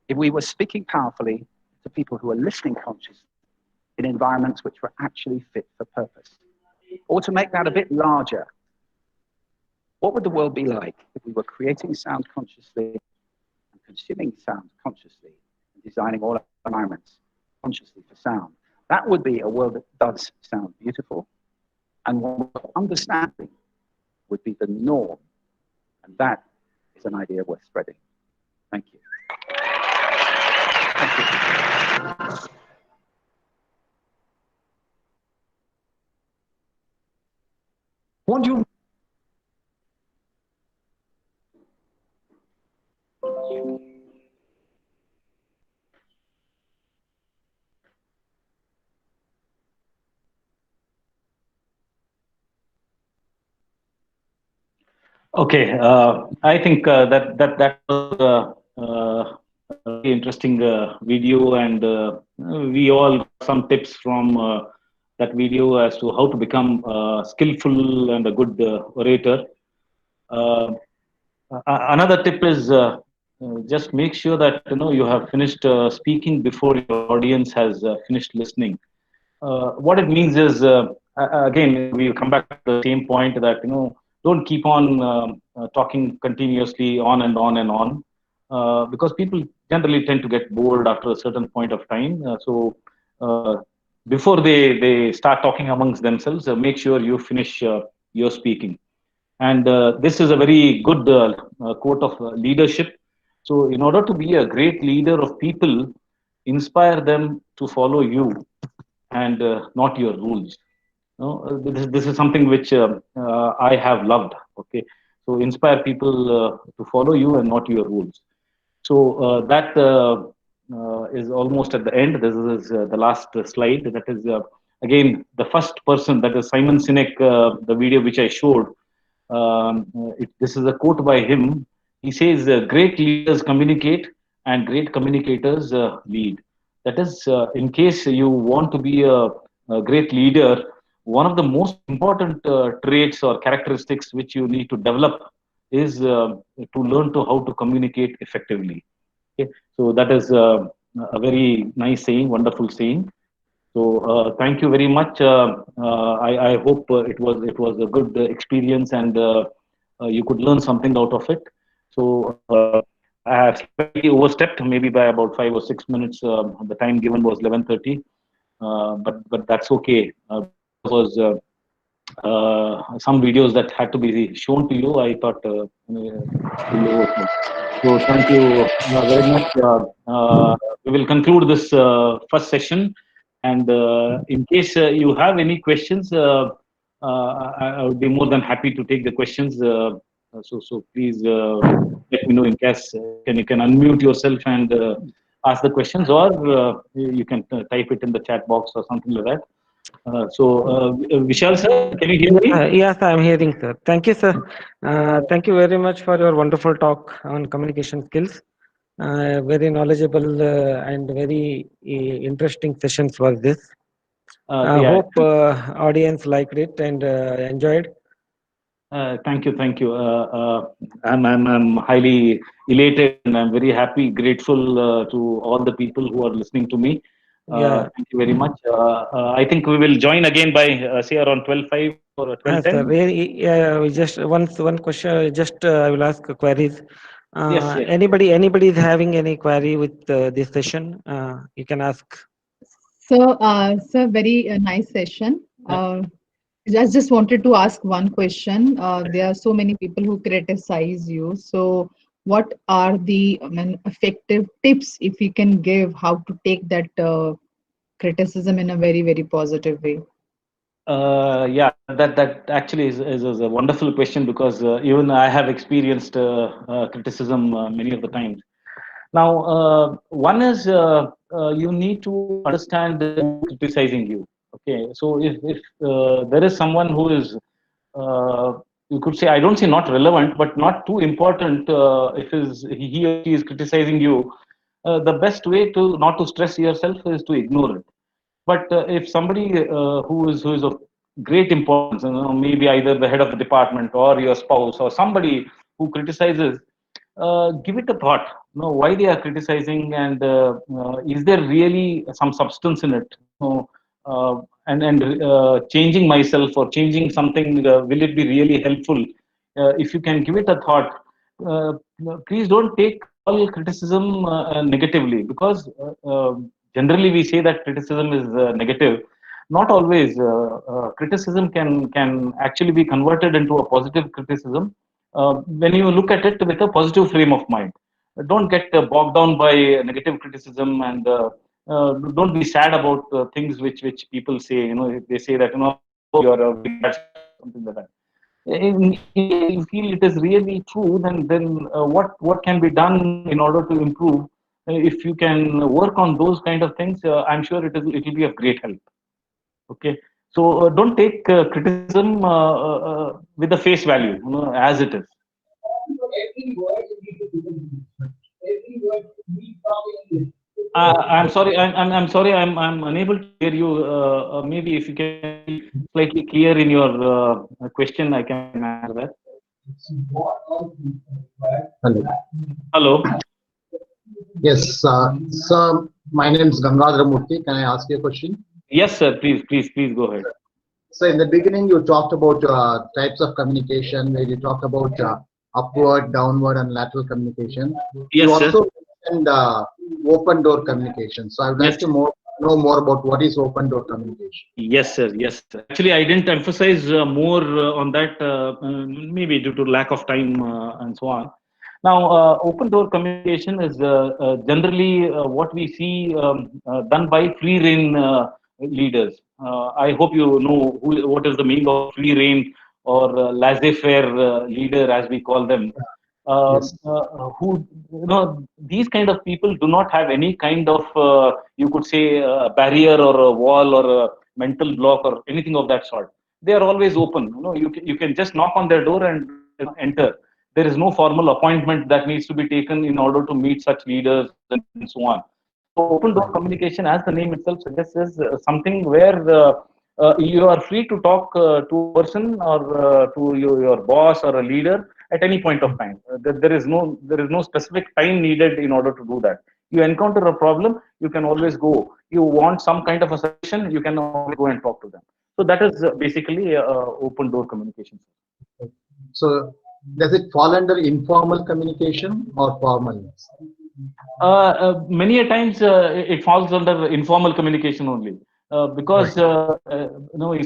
[SPEAKER 7] if we were speaking powerfully to people who are listening consciously in environments which were actually fit for purpose? Or to make that a bit larger, what would the world be like if we were creating sound consciously and consuming sound consciously and designing all our environments consciously for sound? That would be a world that does sound beautiful, and one where understanding would be the norm. And that is an idea worth spreading. Thank you. Thank you.
[SPEAKER 2] What do you
[SPEAKER 1] Okay, I think that was a very interesting video, and we all got some tips from that video as to how to become skillful and a good orator. Another tip is just make sure that you have finished speaking before your audience has finished listening. What it means is, again, we'll come back to the same point that don't keep on talking continuously on and on and on, because people generally tend to get bored after a certain point of time. So before they start talking amongst themselves, make sure you finish your speaking. And this is a very good quote of leadership. So in order to be a great leader of people, inspire them to follow you and not your rules. This is something which I have loved. Okay, so inspire people to follow you and not your rules. So that is almost at the end. This is the last slide. That is again the first person. That is Simon Sinek. The video which I showed. This is a quote by him. He says, "Great leaders communicate, and great communicators lead." That is, in case you want to be a great leader, one of the most important traits or characteristics which you need to develop is to learn to how to communicate effectively. Okay, so that is a very nice saying, wonderful saying. So thank you very much. I hope it was a good experience, and you could learn something out of it. So I have slightly overstepped, maybe by about 5 or 6 minutes. The time given was 11:30, but that's okay. It was some videos that had to be shown to you. I thought so. Thank you very much. We will conclude this first session. And in case you have any questions, I would be more than happy to take the questions. So please let me know in case you can unmute yourself and ask the questions, or you can type it in the chat box or something like that. Vishal sir, can you hear me?
[SPEAKER 6] Yes, I am hearing, sir. Thank you, sir. Thank you very much for your wonderful talk on communication skills. Very knowledgeable and very interesting sessions was this. I
[SPEAKER 1] Yeah.
[SPEAKER 6] hope audience liked it and enjoyed.
[SPEAKER 1] Thank you, thank you. I'm highly elated, and I'm very happy, grateful to all the people who are listening to me.
[SPEAKER 6] Yeah.
[SPEAKER 1] Thank you very much. I think we will join again by say around 12:05 or
[SPEAKER 6] Sir,
[SPEAKER 1] 12:10.
[SPEAKER 6] we just one question. Just I will ask queries.
[SPEAKER 1] Yes, yes.
[SPEAKER 6] Anybody is having any query with this session? You can ask.
[SPEAKER 8] So, sir, very nice session. Just wanted to ask one question. There are so many people who criticize you. So, what are the effective tips, if you can give, how to take that criticism in a very, very positive way?
[SPEAKER 1] Yeah, that actually is a wonderful question, because even I have experienced criticism many of the times. Now, one is you need to understand who is criticizing you. Okay, so if there is someone who is, you could say, I don't say not relevant, but not too important, if he or she is criticizing you, the best way to not to stress yourself is to ignore it. But if somebody who is of great importance, maybe either the head of the department or your spouse or somebody who criticizes, give it a thought. Why they are criticizing, and is there really some substance in it? and changing myself or changing something, will it be really helpful? If you can give it a thought, uh, please don't take all criticism negatively, because generally we say that criticism is negative. Not always. Criticism can actually be converted into a positive criticism when you look at it with a positive frame of mind. Don't get bogged down by negative criticism, and don't be sad about things which people say. If they say that, oh, you're a very bad student, something like that. In case you feel it is really true, then what can be done in order to improve? If you can work on those kind of things, I'm sure it will be of great help. Okay, so don't take criticism with the face value, as it is. I'm sorry. I'm sorry. I'm unable to hear you. Maybe if you can be slightly clear in your question, I can answer that.
[SPEAKER 9] Hello.
[SPEAKER 1] Hello.
[SPEAKER 9] Yes, sir, my name is Gangadhar Murthy. Can I ask you a question?
[SPEAKER 1] Yes, sir. Please go ahead.
[SPEAKER 9] So in the beginning, you talked about types of communication, where you talked about upward, downward, and lateral communication. You
[SPEAKER 1] Yes, sir.
[SPEAKER 9] also mentioned open door communication. So I would like
[SPEAKER 1] Yes.
[SPEAKER 9] to know more about what is open door communication.
[SPEAKER 1] Yes, sir. Yes. Actually, I didn't emphasize more on that, maybe due to lack of time and so on. Now, open door communication is generally what we see done by free rein leaders. I hope you know what is the meaning of free rein or laissez-faire leader, as we call them.
[SPEAKER 9] Yes.
[SPEAKER 1] Who, these kind of people do not have any kind of, you could say, barrier or a wall or a mental block or anything of that sort. They are always open. You can just knock on their door and enter. There is no formal appointment that needs to be taken in order to meet such leaders and so on. So open door communication, as the name itself suggests, is something where you are free to talk to a person or to your boss or a leader at any point of time. There is no specific time needed in order to do that. You encounter a problem, you can always go. You want some kind of a suggestion, you can always go and talk to them. So that is basically open door communication.
[SPEAKER 9] So does it fall under informal communication or formal?
[SPEAKER 1] Many a times it falls under informal communication only, because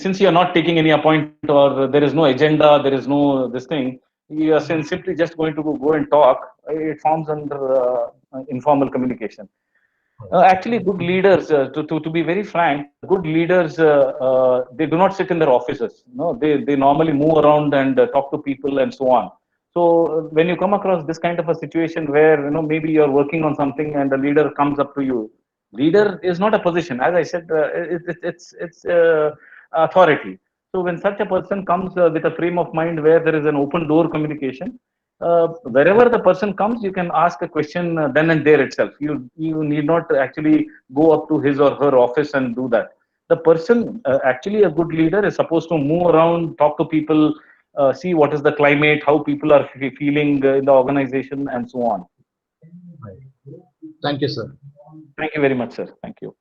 [SPEAKER 1] since you are not taking any appointment or there is no agenda, there is no this thing, you are simply just going to go and talk. It forms under informal communication. Actually, good leaders, to be very frank, good leaders, they do not sit in their offices. They normally move around and talk to people and so on. So when you come across this kind of a situation where maybe you're working on something and the leader comes up to you, leader is not a position. As I said, it's authority. So when such a person comes with a frame of mind where there is an open door communication, wherever the person comes, you can ask a question then and there itself. You need not actually go up to his or her office and do that. The person, actually a good leader, is supposed to move around, talk to people, see what is the climate, how people are feeling in the organization, and so on.
[SPEAKER 9] Thank you, sir.
[SPEAKER 1] Thank you very much, sir. Thank you.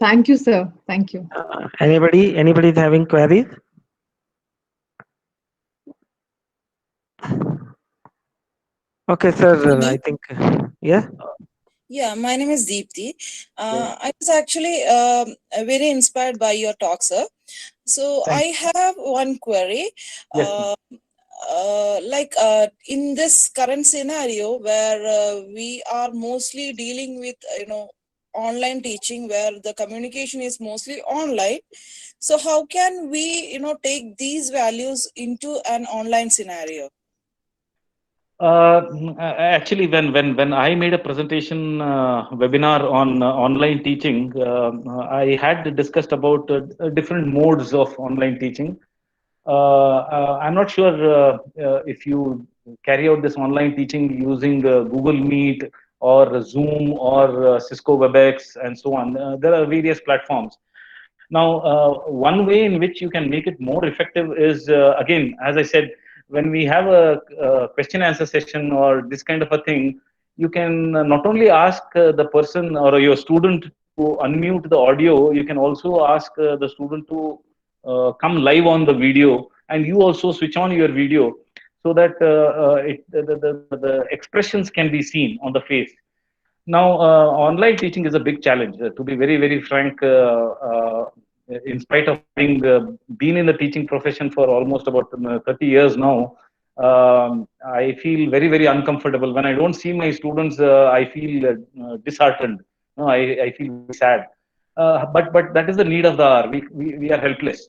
[SPEAKER 8] Thank you, sir. Thank you.
[SPEAKER 6] Anybody is having queries? Okay, sir. I think yeah.
[SPEAKER 10] Yeah, my name is Deepthi. I was actually very inspired by your talk, sir. So I have one query.
[SPEAKER 1] Yes,
[SPEAKER 10] In this current scenario where we are mostly dealing with, online teaching, where the communication is mostly online. So how can we, take these values into an online scenario?
[SPEAKER 1] Actually, when I made a presentation webinar on online teaching, I had discussed about different modes of online teaching. I'm not sure if you carry out this online teaching using Google Meet or Zoom or Cisco WebEx and so on. There are various platforms. Now, one way in which you can make it more effective is, again, as I said, when we have a question answer session or this kind of a thing, you can not only ask the person or your student to unmute the audio, you can also ask the student to come live on the video, and you also switch on your video so that the expressions can be seen on the face. Now, online teaching is a big challenge. To be very, very frank, in spite of having been in the teaching profession for almost about 30 years now, I feel very, very uncomfortable. When I don't see my students, I feel disheartened. No, I feel very sad. But that is the need of the hour. We are helpless.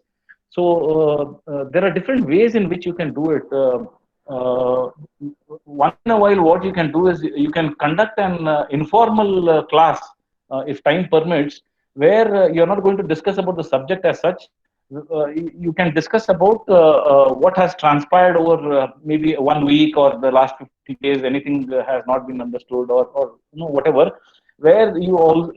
[SPEAKER 1] So there are different ways in which you can do it. Once in a while, what you can do is you can conduct an informal class, if time permits, where you're not going to discuss about the subject as such. You can discuss about what has transpired over maybe 1 week or the last 50 days. Anything has not been understood, or whatever. Where you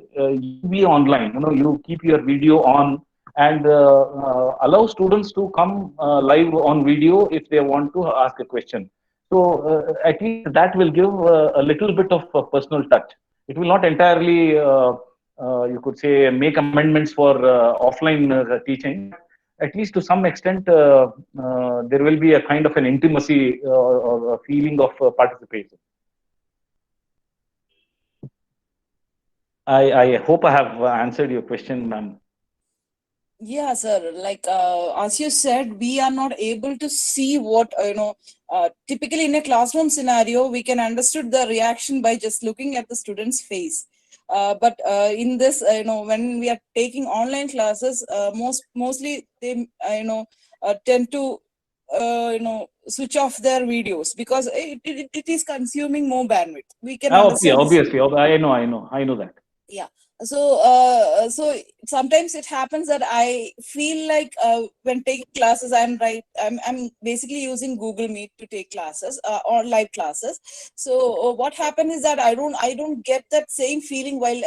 [SPEAKER 1] be online, you keep your video on and allow students to come live on video if they want to ask a question. So at least that will give a little bit of personal touch. It will not entirely, you could say, make amendments for offline teaching. At least to some extent, there will be a kind of an intimacy or a feeling of participation. I hope I have answered your question, ma'am.
[SPEAKER 10] Yeah, sir. Like as you said, we are not able to see what typically in a classroom scenario, we can understood the reaction by just looking at the student's face. But in this, when we are taking online classes, mostly they tend to switch off their videos because it is consuming more bandwidth. We can understand.
[SPEAKER 1] Obviously, I know that.
[SPEAKER 10] Yeah. So so sometimes it happens that I feel like when taking classes, I'm basically using Google Meet to take classes or live classes. So what happened is that I don't get that same feeling while